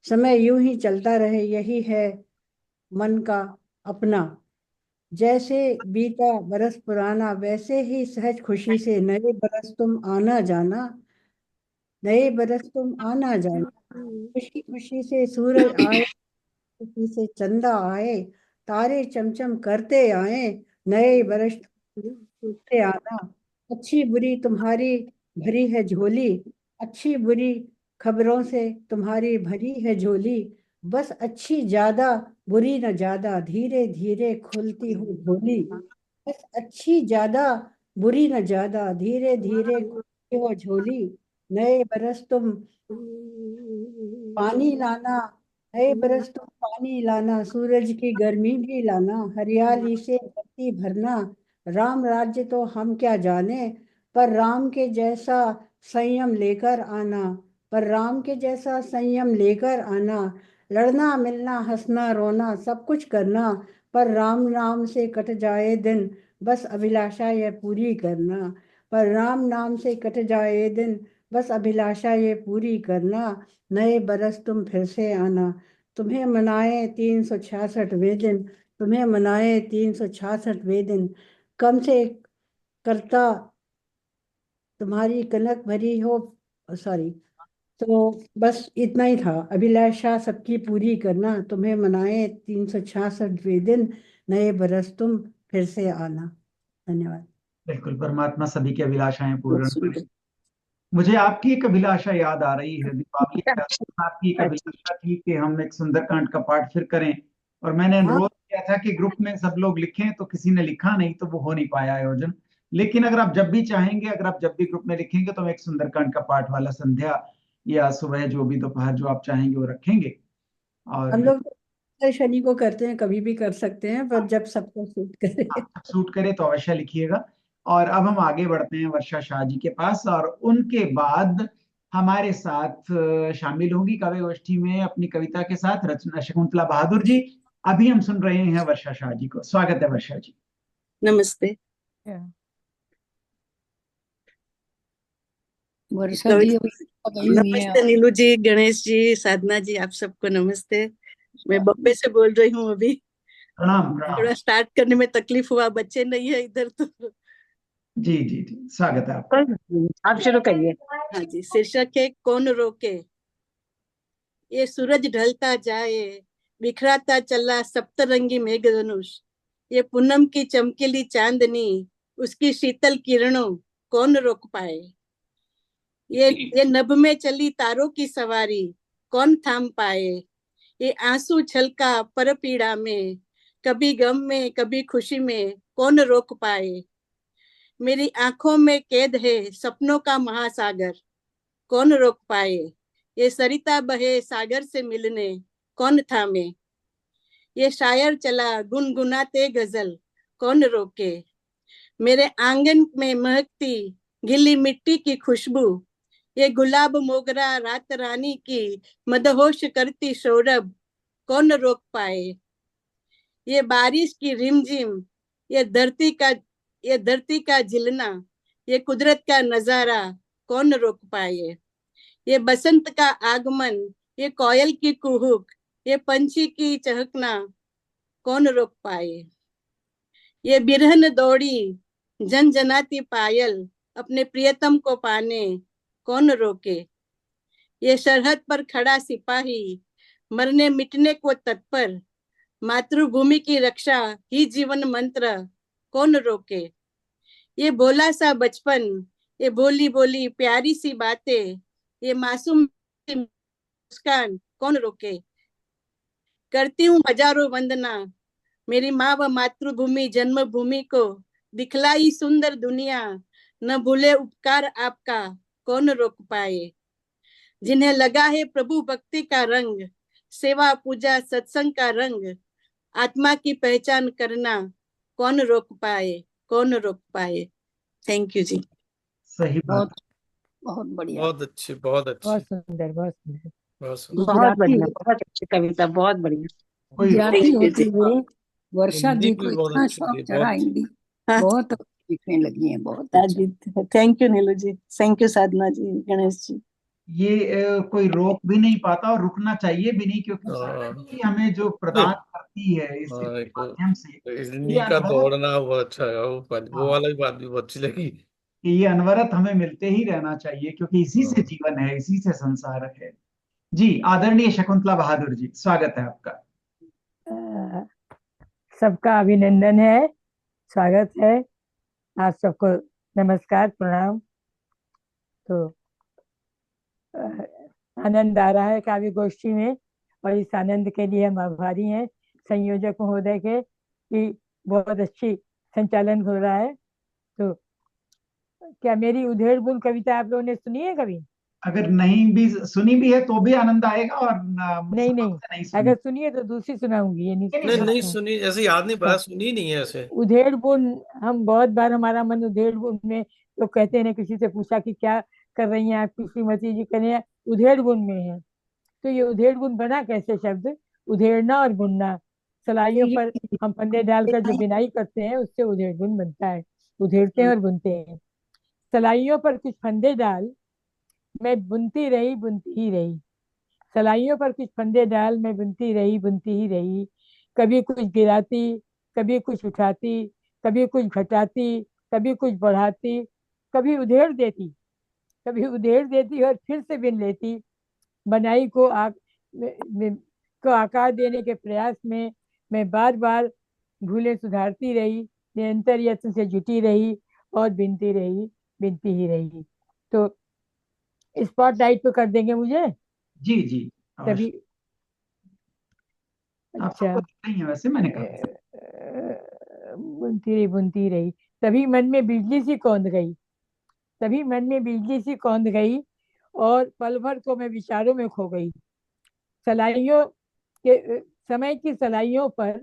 समय यूं ही चलता रहे, यही है मन का अपना। जैसे बीता बरस पुराना, वैसे ही सहज खुशी से नए बरस तुम आना जाना, नए बरस तुम आना जाना। खुशी खुशी से सूरज आए, खुशी से चंदा आए, तारे चमचम करते आए, नए बरस टूटते आना। अच्छी बुरी तुम्हारी भरी है झोली, अच्छी बुरी खबरों से तुम्हारी भरी है झोली, बस अच्छी ज्यादा बुरी न ज्यादा, धीरे धीरे खुलती हुई झोली। बस अच्छी ज्यादा बुरी न ज्यादा, धीरे धीरे खुलती हो झोली। नए बरस तुम पानी लाना, नए बरस तुम पानी लाना, सूरज की गर्मी भी लाना, हरियाली से धरती भरना। राम राज्य तो हम क्या जाने, पर राम के जैसा संयम लेकर आना, पर राम के जैसा संयम लेकर आना। लड़ना मिलना हंसना रोना सब कुछ करना, पर राम नाम से कट जाए दिन, बस अभिलाषा यह पूरी करना। पर राम नाम से कट जाए दिन, बस अभिलाषा ये पूरी करना। नए बरस तुम फिर से आना, तुम्हें मनाए 366वें दिन, तुम्हें मनाए 366वें दिन। कम से करता तुम्हारी कनक भरी हो, सॉरी। तो बस इतना ही था, अभिलाषा सबकी पूरी करना, तुम्हें मनाए 366वें दिन, नए बरस तुम फिर से आना। धन्यवाद। बिल्कुल, परमात्मा सभी की अभिलाषाएं बहुत पूर्ण करे। सुंदर। मुझे आपकी एक अभिलाषा याद आ रही है, दीपावली के आसपास आपकी एक अभिलाषा थी कि हम एक सुंदरकांड का पाठ फिर करें, और मैंने हाँ, अनुरोध किया था कि ग्रुप में सब लोग लिखें, तो किसी ने लिखा नहीं, तो वो हो नहीं पाया आयोजन। लेकिन अगर आप जब भी चाहेंगे, अगर आप जब भी ग्रुप में लिखेंगे, तो हम एक सुंदरकांड का पाठ वाला संध्या या सुबह जो भी दोपहर जो आप चाहेंगे वो रखेंगे। हम और लोग तो शनि को करते हैं, कभी भी कर सकते हैं, पर जब सबको सूट करे। सूट करे तो अवश्य लिखिएगा। और अब हम आगे बढ़ते हैं वर्षा शाह जी के पास, और उनके बाद हमारे साथ शामिल होंगी काव्य गोष्ठी में अपनी कविता के साथ रचना शकुंतला बहादुर जी। अभी हम सुन रहे हैं वर्षा शाह जी को। स्वागत है वर्षा जी। नमस्ते। वर्षा जी अभी गई हुई है। नमस्ते नीलू जी, गणेश जी, साधना जी, आप सबको नमस्ते। मैं बॉम्बे से बोल रही हूँ अभी। प्रणाम प्रणाम। थोड़ा स्टार्ट करने में तकलीफ हुआ, बच्चे नहीं है इधर तो। जी जी जी, स्वागत है आपका। आप शुरू करिए। हाँ जी, शीर्षक है कौन रोके। ये सूरज ढलता जाए, बिखराता चला सप्तरंगी मेघधनुष, ये पूनम की चमकीली चांदनी, उसकी शीतल किरणों कौन रोक पाए। ये नभ में चली तारों की सवारी, कौन थाम पाए। ये आंसू छलका पर पीड़ा में, कभी गम में कभी खुशी में, कौन रोक पाए। मेरी आंखों में कैद है सपनों का महासागर, कौन रोक पाए। ये सरिता बहे सागर से मिलने, कौन थामे। ये शायर चला गुनगुनाते गजल, कौन रोके। मेरे आंगन में महकती गीली मिट्टी की खुशबू, ये गुलाब मोगरा रात रानी की मदहोश करती सौरभ, कौन रोक पाए। ये बारिश की रिमझिम, ये धरती का ये धरती का झिलना, ये कुदरत का नजारा, कौन रोक पाए। ये बसंत का आगमन, ये कोयल की कुहुक, ये पंछी की चहकना, कौन रोक पाए। ये बिरहन दौड़ी जनजनाती पायल, अपने प्रियतम को पाने, कौन रोके। ये सरहद पर खड़ा सिपाही, मरने मिटने को तत्पर, मातृभूमि की रक्षा ही जीवन मंत्र, कौन रोके। ये भोला सा बचपन, ये भोली भोली प्यारी सी बातें, ये मासूम मुस्कान, कौन रोके। करती हूँ हजारों वंदना मेरी माँ व मातृभूमि जन्मभूमि को, दिखलाई सुंदर दुनिया, न भूले उपकार आपका, कौन रोक पाए। जिन्हें लगा है प्रभु भक्ति का रंग, सेवा पूजा सत्संग का रंग, आत्मा की पहचान करना, कौन रोक पाए, कौन रोक पाए। थैंक यू जी। सही बात। बहुत बहुत बढ़िया। बहुत अच्छी, बहुत बहुत अच्छी, सुंदर, बहुत सुंदर, बहुत सुंदर। बहुत गुजराती बढ़िया, बहुत अच्छी कविता, बहुत बढ़िया। कोई गुजराती थैंक यू होते जी। हुए वर्षा हिंदी दी भी को बहुत इतना अच्छी शौक थी, चढ़ा बहुत। हिंदी, हाँ बहुत लिखने लगी हैं, बहुत हाँ अच्छा। जी, thank you Neelu ji, thank you Sadhana ji, Ganesh ji. ये कोई रोक भी नहीं पाता और रुकना चाहिए भी नहीं, क्योंकि हाँ, साधन ही हमें जो प्रदान करती है इस हाँ, माध्यम से। ये इन्हीं का अनवरत, दौड़ना बहुत अच्छा है, वो हाँ, वाला भी बात भी बहुत अच्छी लगी। कि ये अनवरत हमें मिलते ही रहना चाहिए, क्योंकि इसी से हाँ। जीवन है, इसी से संसार है। जी, आदरणीय शकुंतला बहादुर जी, स्वागत है आपका। अ, सबका अभिनंदन है, स्वागत है। आप सबको नमस्कार, प्रणाम। तो अ, आनंद आ रहा है काव्य गोष्ठी में, और इस आनंद के लिए हम आभारी हैं संयोजक महोदय के कि बहुत अच्छी संचालन हो रहा है। तो क्या मेरी उधेड़ बुन कविता आप लोगों ने सुनी है कभी? अगर नहीं भी सुनी भी है तो भी आनंद आएगा, और नहीं नहीं, समाप्त नहीं सुनी। अगर सुनिए तो दूसरी सुनाऊंगी, ये नहीं नहीं, नहीं, नहीं, नहीं हाँ। सुनी, ऐसे याद नहीं पड़ा, अच्छा, सुनी नहीं है ऐसे। उधेड़ बुन, हम बहुत बार हमारा मन उधेड़ बुन में, तो कहते हैं, किसी से पूछा कि क्या कर रही हैं आपकी श्रीमती जी, कहने हैं उधेड़ बुन में है। तो ये उधेड़ बुन बना कैसे शब्द? उधेड़ना और बुनना, सलाइयों पर हम फंदे डालकर जो बिनाई करते हैं उससे उधेड़ बुन बनता है। उधेड़ते हैं और बुनते हैं। सलाइयों पर कुछ फंदे डाल, मैं बुनती रही बुनती ही रही। सलाइयों पर कुछ फंदे डाल, मैं बुनती रही बुनती ही रही। कभी कुछ गिराती, कभी कुछ उठाती, कभी कुछ घटाती, कभी कुछ बढ़ाती, कभी उधेड़ देती, कभी उधेड़ देती और फिर से बिन लेती। बनाई को आकार देने के प्रयास में मैं बार बार भूलें सुधारती रही, निरंतर यत्न से जुटी रही और बिनती रही, बिनती ही रही। तो स्पॉटलाइट पे कर देंगे मुझे जी जी, तभी। अवश्य। आप अच्छा, सबको दिख रही हैं वैसे, मैंने कहा। बुनती रही, तभी मन में बिजली सी कौंध गई, तभी मन में बिजली सी कौंध गई, और पल भर को मैं विचारों में खो गई। सलाइयों के समय की सलाइयों पर,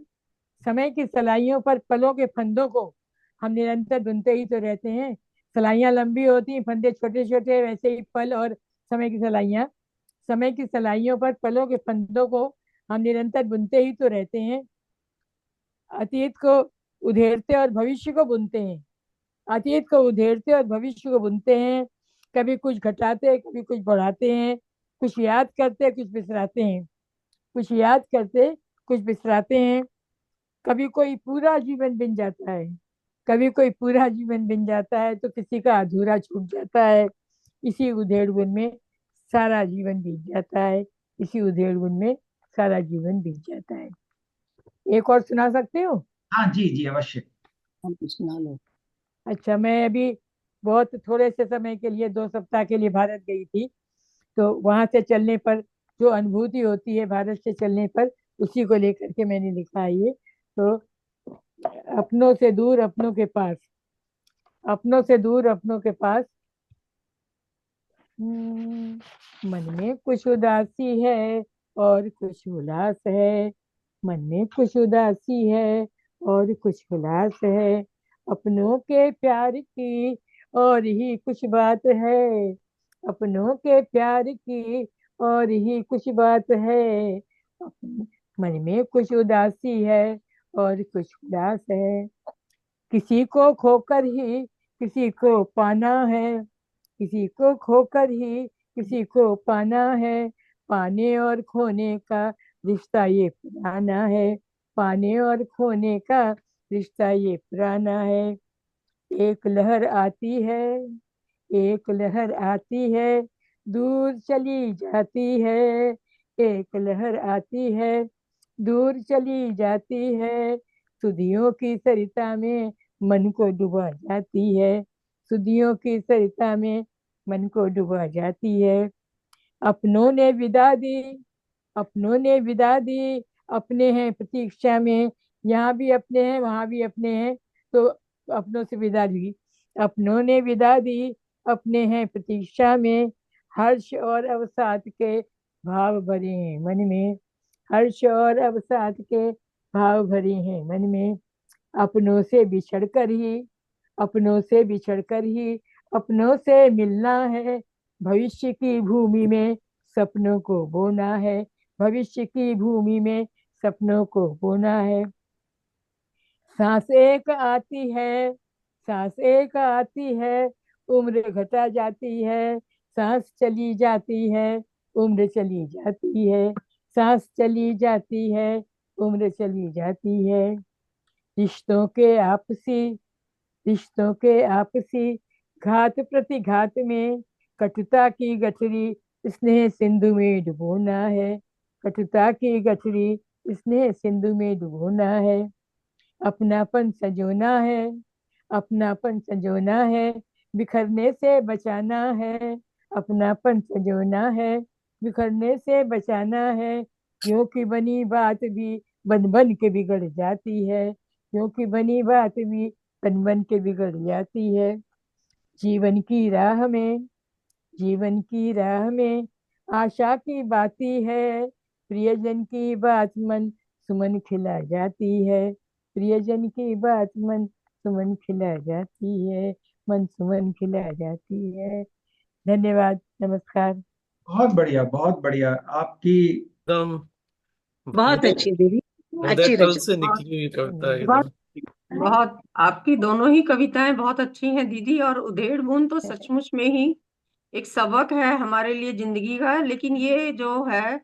समय की सलाइयों पर पलों के फंदों को हम निरंतर बुनते ही तो रहते हैं। सलाइयाँ लंबी होती हैं, फंदे छोटे छोटे, वैसे ही पल और समय की सलाइयाँ, समय की सलाइयों पर पलों के फंदों को हम निरंतर बुनते ही तो रहते हैं। अतीत को उधेड़ते और भविष्य को बुनते हैं, अतीत को उधेड़ते और भविष्य को बुनते हैं। कभी कुछ घटाते हैं, कभी कुछ बढ़ाते हैं, कुछ याद करते हैं, कुछ बिसराते हैं, कुछ याद करते, कुछ बिसराते हैं। कभी कोई पूरा जीवन बिन जाता है, कभी कोई पूरा जीवन बिन जाता है, तो किसी का अधूरा छूट जाता है। इसी उधेड़ बुन में सारा जीवन बीत जाता है, इसी उधेड़ बुन में सारा जीवन बीत जाता है। एक और सुना सकते हो? हाँ जी जी, अवश्य। हम सुना लो। अच्छा, मैं अभी बहुत थोड़े से समय के लिए 2 सप्ताह के लिए भारत गई थी। तो वहां से चलने पर जो अनुभूति होती है भारत से चलने पर, उसी को लेकर के मैंने लिखा है ये। तो अपनों से दूर अपनों के पास, अपनों से दूर अपनों के पास, मन में कुछ उदासी है और कुछ उल्लास है, मन में कुछ उदासी है और कुछ उल्लास है। अपनों के प्यार की और ही कुछ बात है, अपनों के प्यार की और ही कुछ बात है। मन में कुछ उदासी है और कुछ उल्लास है। किसी को खोकर ही किसी को पाना है, किसी को खोकर ही किसी को पाना है। पाने और खोने का रिश्ता ये पुराना है, पाने और खोने का रिश्ता ये पुराना है। एक लहर आती है, एक लहर आती है, दूर चली जाती है। एक लहर आती है, दूर चली जाती है। सुधियों की सरिता में मन को डुबा जाती है, सुधियों की सरिता में मन को डुबा जाती है। अपनों ने विदा दी, अपनों ने विदा दी, अपने हैं प्रतीक्षा में, यहाँ भी अपने हैं वहां भी अपने हैं। तो अपनों से विदा दी, अपनों ने विदा दी, अपने हैं प्रतीक्षा में। हर्ष और अवसाद के भाव भरे हैं मन में, हर्ष और अवसाद के भाव भरे हैं मन में। अपनों से बिछड़ कर ही, अपनों से बिछड़ कर ही अपनों से मिलना है, भविष्य की भूमि में सपनों को बोना है, भविष्य की भूमि में सपनों को बोना है। सांस एक आती है, सांस एक आती है, उम्र घटा जाती है, सांस चली जाती है, उम्र चली जाती है, सांस चली जाती है, उम्र चली जाती है। रिश्तों के आपसी, रिश्तों के आपसी घात प्रतिघात में कटुता की गठरी स्नेह सिंधु में डुबोना है, कटुता की गठरी स्नेह सिंधु में डुबोना है। अपनापन सजोना है, अपनापन सजोना है, बिखरने से बचाना है, अपनापन सजोना है, बिखरने से बचाना है। क्योंकि बनी बात भी बन बन के बिगड़ जाती है, क्योंकि बनी बात भी बन बन के बिगड़ जाती है। जीवन की राह में, जीवन की राह में आशा की बाती है, प्रियजन की बात मन सुमन खिला जाती है, प्रियजन की बात मन सुमन खिला जाती है, मन सुमन खिला जाती है। धन्यवाद, नमस्कार। बहुत बढ़िया आपकी। एकदम बहुत हृदय अच्छी दीदी, हृदय अच्छी तल रचना। से निकली हुई कविता है बहुत एकदम। बहुत आपकी दोनों ही कविताएं बहुत अच्छी हैं दीदी। और उधेड़ बुन तो सचमुच में ही एक सबक है हमारे लिए जिंदगी का। लेकिन ये जो है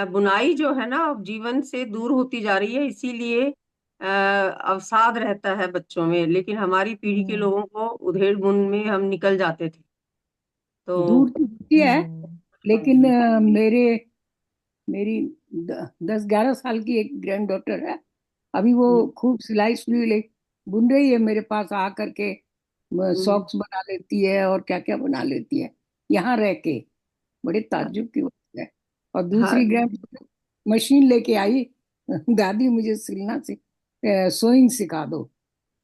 बुनाई जो है ना, अब जीवन से दूर होती जा रही है, इसीलिए अवसाद रहता है बच्चों में। लेकिन हमारी पीढ़ी के लोगों को उधेड़ बुन में हम निकल जाते थे। दूर तो तो होती है, लेकिन मेरी 10-11 साल की एक ग्रैंड डॉटर है। अभी वो खूब सिलाई सुई बुन रही है, मेरे पास आ करके सॉक्स बना लेती है और क्या क्या बना लेती है यहाँ रह के। बड़े ताज्जुब की बात है। और हाँ दूसरी ग्रैंड मशीन लेके आई, दादी मुझे सिलना सोइंग सिखा दो।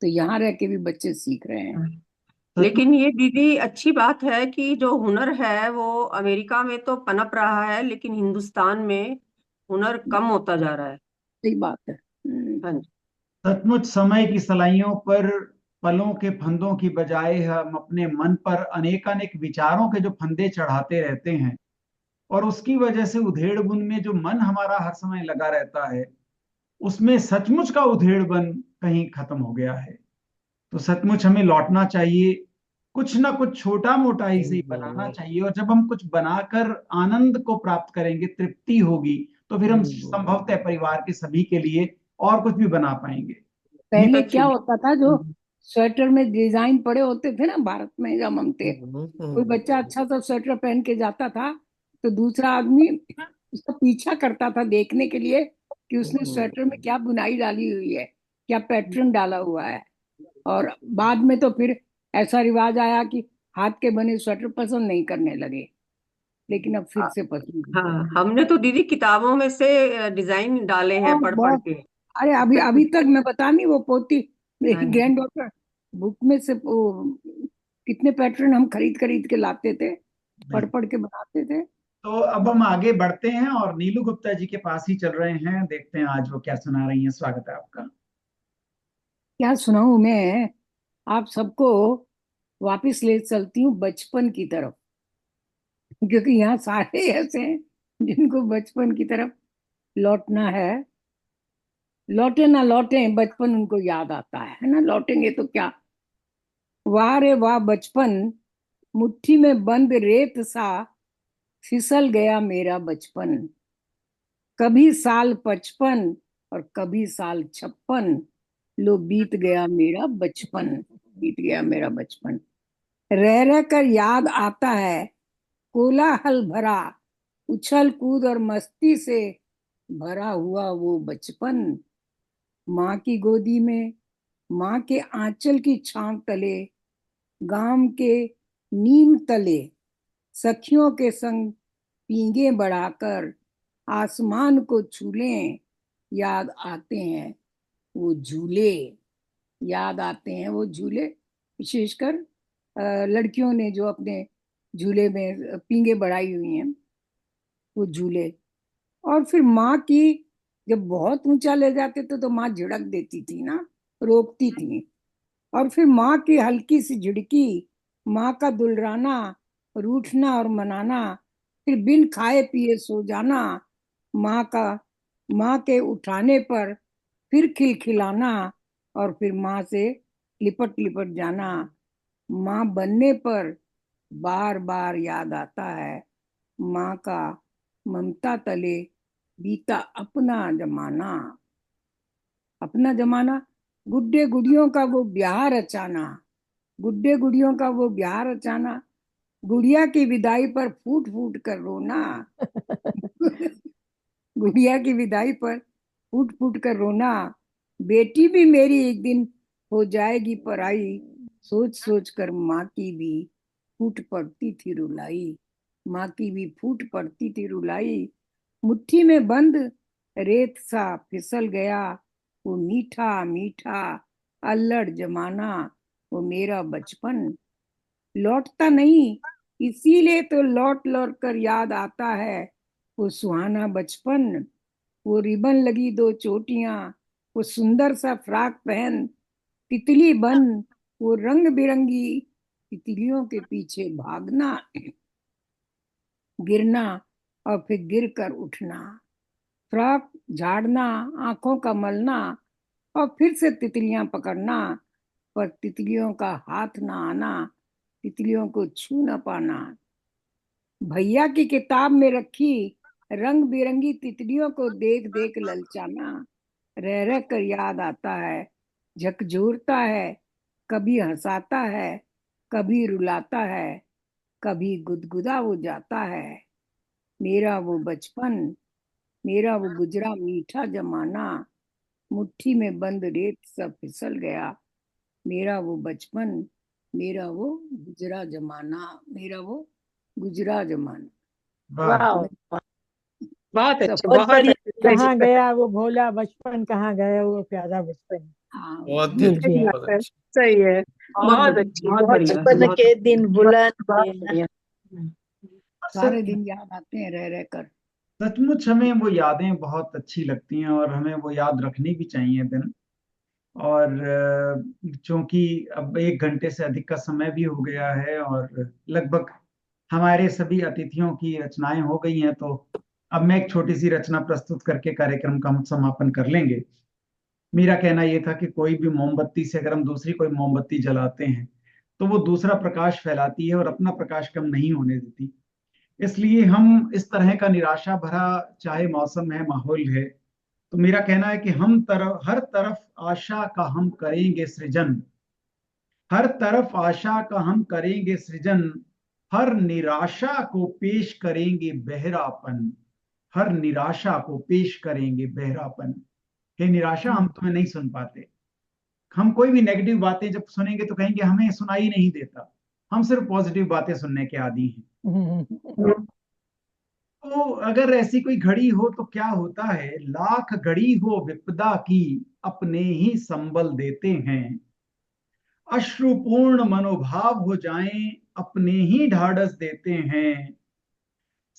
तो यहाँ रह के भी बच्चे सीख रहे हैं। लेकिन ये दीदी अच्छी बात है कि जो हुनर है वो अमेरिका में तो पनप रहा है, लेकिन हिंदुस्तान में हुनर कम होता जा रहा है। सही बात है। हाँ जी। सचमुच समय की सलाइयों पर पलों के फंदों की बजाय हम अपने मन पर अनेकानेक विचारों के जो फंदे चढ़ाते रहते हैं, और उसकी वजह से उधेड़बुन में जो मन हमारा हर समय लगा रहता है, उसमें सचमुच का उधेड़बन कहीं खत्म हो गया है। तो सचमुच हमें लौटना चाहिए, कुछ ना कुछ छोटा मोटा ही सही बनाना चाहिए। और जब हम कुछ बनाकर आनंद को प्राप्त करेंगे, तृप्ति होगी, तो फिर हम संभवतः परिवार के सभी के लिए और कुछ भी बना पाएंगे। पहले सच क्या में। होता था, जो स्वेटर में डिजाइन पड़े होते थे ना, भारत में जब हम थे, कोई हम्म, बच्चा अच्छा सा स्वेटर पहन के जाता था तो दूसरा आदमी उसका पीछा करता था देखने के लिए कि उसने स्वेटर में क्या बुनाई डाली हुई है, क्या पैटर्न डाला हुआ है। और बाद में तो फिर ऐसा रिवाज आया कि हाथ के बने स्वेटर पसंद नहीं करने लगे, लेकिन अब फिर आ- से पसंद हाँ, करते हैं। हमने तो दीदी किताबों में से डिजाइन डाले हैं बहुत पढ़ पढ़ बहुत। के। अरे अभी अभी तक मैं बता नहीं, वो पोती हाँ मेरी जी। ग्रैंड डॉटर बुक में से वो कितने पैटर्न हम खरीद खरीद के लाते थे, पढ़ पढ़ के बनाते थे। तो अब हम आगे बढ़ते हैं और नीलू गुप्ता जी के पास ही चल रहे हैं, देखते हैं आज वो क्या सुना रही हैं। स्वागत है आपका। क्या सुनाऊं मैं आप सबको। वापिस ले चलती हूँ बचपन की तरफ, क्योंकि यहाँ सारे ऐसे हैं जिनको बचपन की तरफ लौटना है। लौटे ना लौटे, बचपन उनको याद आता है ना। लौटेंगे तो क्या। वाह रे वाह बचपन, मुट्ठी में बंद रेत सा फिसल गया मेरा बचपन। कभी साल 55 और कभी साल 56, लो बीत गया मेरा बचपन, बीत गया मेरा बचपन। रह रह कर याद आता है कोलाहल भरा, उछल कूद और मस्ती से भरा हुआ वो बचपन। माँ की गोदी में, माँ के आंचल की छांव तले, गांव के नीम तले, सखियों के संग पींगे बढ़ाकर आसमान को छूले, याद आते हैं वो झूले, याद आते हैं वो झूले। विशेषकर लड़कियों ने जो अपने झूले में पींगे बढ़ाई हुई हैं, वो झूले। और फिर माँ की, जब बहुत ऊंचा ले जाते थे तो माँ झिड़क देती थी ना, रोकती थी। और फिर माँ की हल्की सी झिड़की माँ का दुलराना, रूठना और मनाना, फिर बिन खाए पिए सो जाना, माँ के उठाने पर फिर खिलखिलाना, और फिर माँ से लिपट लिपट जाना। माँ बनने पर बार बार याद आता है माँ का ममता तले बीता अपना जमाना। अपना जमाना, गुड्डे गुड़ियों का वो ब्याह रचाना, गुड्डे गुड़ियों का वो ब्याह रचाना, गुड़िया की विदाई पर फूट फूट कर रोना। गुड़िया की विदाई पर फूट फूट कर रोना, बेटी भी मेरी एक दिन हो जाएगी पराई, सोच सोच कर माँ की भी फूट पड़ती थी रुलाई, माँ की भी फूट पड़ती थी रुलाई। मुट्ठी में बंद रेत सा फिसल गया वो मीठा मीठा अल्लड़ जमाना, वो मेरा बचपन लौटता नहीं, इसीलिए तो लौट लौट कर याद आता है वो सुहाना बचपन। वो रिबन लगी 2 चोटियां, वो सुंदर सा फ्रॉक पहन, तितली बन वो रंग बिरंगी तितलियों के पीछे भागना, गिरना और फिर गिर कर उठना, फ्रॉक झाड़ना, आंखों का मलना और फिर से तितलियां पकड़ना, पर तितलियों का हाथ ना आना, तितलियों को छू न पाना। भैया की किताब में रखी रंग बिरंगी तितलियों को देख देख ललचाना, रह रह कर याद आता है, झकझोरता है, कभी हंसाता है, कभी रुलाता है, कभी गुदगुदा हो जाता है। मेरा वो बचपन, मेरा वो गुजरा मीठा जमाना, मुट्ठी में बंद रेत सब फिसल गया, मेरा वो बचपन, मेरा वो गुजरा जमाना, मेरा वो गुजरा जमाना। वाह। वाह, बहुत सब अच्छे, बहुत बहुत बढ़िया अच्छे। कहाँ गया वो भोला बचपन, कहाँ गया वो प्यारा बचपन, हाँ, बहुत ही मिल अच्छे, सही गया। बहुत बात है, अच्छे। सही है, बहुत बहुत बढ़िया, अच्छी, बहुत बहुत बढ़िया, अच्छी, बचपन के दिन बुलंद बहुत थे। बढ़िया। सारे दिन याद आते हैं रह रह कर। सचमुच हमें वो यादें बहुत अच्छी लगती हैं और हमें वो याद रखनी भी चाहिए दिन। और चूंकि अब 1 घंटे से अधिक का समय भी हो गया है और लगभग हमारे सभी अतिथियों की रचनाएं हो गई हैं, तो अब मैं एक छोटी सी रचना प्रस्तुत करके कार्यक्रम का हम समापन कर लेंगे। मेरा कहना यह था कि कोई भी मोमबत्ती से अगर हम दूसरी कोई मोमबत्ती जलाते हैं तो वो दूसरा प्रकाश फैलाती है और अपना प्रकाश कम नहीं होने देती। इसलिए हम इस तरह का निराशा भरा चाहे मौसम है, माहौल है, तो मेरा कहना है कि हर तरफ आशा का हम करेंगे सृजन, हर तरफ आशा का हम करेंगे सृजन, हर निराशा को पेश करेंगे बहरापन, हर निराशा को पेश करेंगे बहरापन। हे निराशा, हम तुम्हें नहीं सुन पाते। हम कोई भी नेगेटिव बातें जब सुनेंगे तो कहेंगे हमें सुनाई नहीं देता, हम सिर्फ पॉजिटिव बातें सुनने के आदी हैं। तो अगर ऐसी कोई घड़ी हो तो क्या होता है, लाख घड़ी हो विपदा की अपने ही संबल देते हैं, अश्रुपूर्ण मनोभाव हो जाएं अपने ही ढाढ़स देते हैं,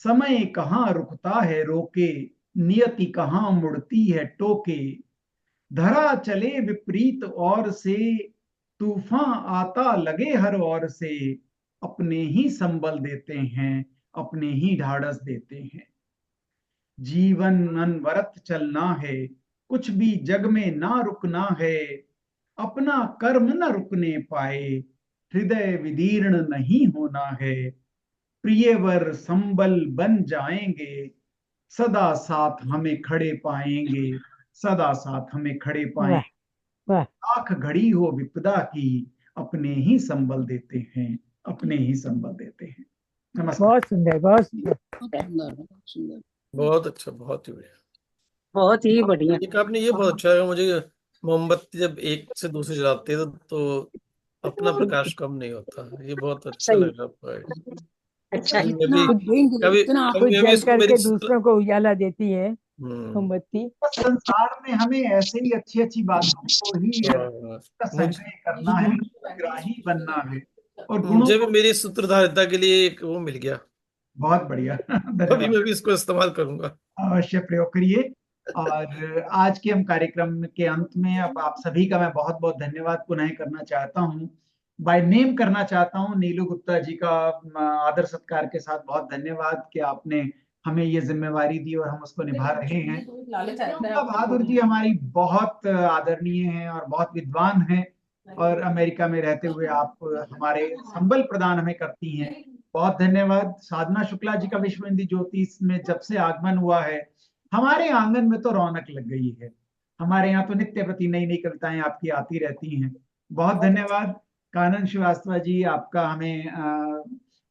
समय कहाँ रुकता है रोके, नियति कहाँ मुड़ती है टोके, धरा चले विपरीत ओर से, तूफान आता लगे हर ओर से, अपने ही संबल देते हैं, अपने ही ढाढ़स देते हैं। जीवन अनवरत चलना है, कुछ भी जग में ना रुकना है, अपना कर्म न रुकने पाए, हृदय विदीर्ण नहीं होना है, प्रियवर संबल बन जाएंगे, सदा साथ हमें खड़े पाएंगे, सदा साथ हमें खड़े वाह पाएंगे। वाह, लाख घड़ी हो विपदा की अपने ही संबल देते हैं, अपने ही संबल देते हैं। नमस्कार। बहुत सुंदर, बहुत सुंदर। बहुत सुंदर, बहुत सुंदर। बहुत अच्छा, बहुत ही बढ़िया। बहुत ही बढ़िया। एक आपने ये बहुत अच्छा लगा मुझे, मोमबत्ती जब एक से दूसरे जलाते हैं तो अपना प्रकाश कम नहीं होता, ये बहुत अच्छा सही, लगा आपका। अच्छा है। जितना कभी आप देंगे कभी उतना खुद कभी कभी जल इसको मेरी करके दूसरों को उजाला देती है हम्म मोमबत्ती। संसार में हमें ऐसे ही अच्छी अच्छी बातों को ही हाँ, का संग्रह करना है, ग्राही बनना है और गुणों मुझे भी को। मेरी सूत्रधारिता के लिए एक वो मिल गया, बहुत बढ़िया। अभी धन्यवाद। मैं भी इसको इस्तेमाल करूंगा। अवश्य प्रयोग करिए। और आज के हम कार्यक्रम के अंत में अब आप सभी का मैं बहुत बहुत धन्यवाद पुनः करना चाहता हूं बाय नेम करना चाहता हूँ। नीलू गुप्ता जी का आदर सत्कार के साथ बहुत धन्यवाद कि आपने हमें ये जिम्मेवारी दी और हम उसको निभा रहे हैं। नीलू बहादुर जी हमारी बहुत आदरणीय हैं और बहुत विद्वान हैं, और अमेरिका में रहते हुए आप हमारे संबल प्रदान हमें करती हैं। बहुत धन्यवाद। साधना शुक्ला जी का विश्व हिंदी ज्योति में जब से आगमन हुआ है, हमारे आंगन में तो रौनक लग गई है। हमारे यहाँ तो नित्य प्रति नई नई कविताएं आपकी आती रहती हैं। बहुत धन्यवाद। कानन श्रीवास्तव जी, आपका हमें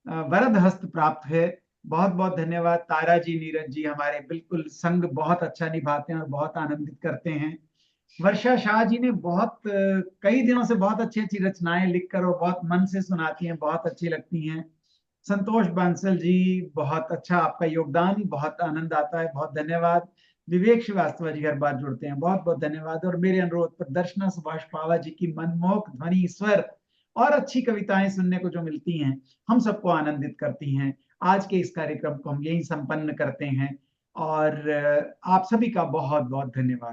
वरद हस्त प्राप्त है। बहुत बहुत धन्यवाद। तारा जी, नीरज जी हमारे बिल्कुल संग बहुत अच्छा निभाते हैं और बहुत आनंदित करते हैं। वर्षा शाह जी ने बहुत कई दिनों से बहुत अच्छी अच्छी रचनाएं लिखकर और बहुत मन से सुनाती हैं, बहुत अच्छी लगती हैं। संतोष बांसल जी, बहुत अच्छा आपका योगदान, बहुत आनंद आता है, बहुत धन्यवाद। विवेक श्रीवास्तव जी हर बार जुड़ते हैं, बहुत बहुत धन्यवाद। और मेरे अनुरोध पर दर्शना सुभाष पावा जी की मनमोहक ध्वनि, स्वर और अच्छी कविताएं सुनने को जो मिलती हैं, हम सबको आनंदित करती हैं। आज के इस कार्यक्रम को हम यही संपन्न करते हैं और आप सभी का बहुत बहुत धन्यवाद।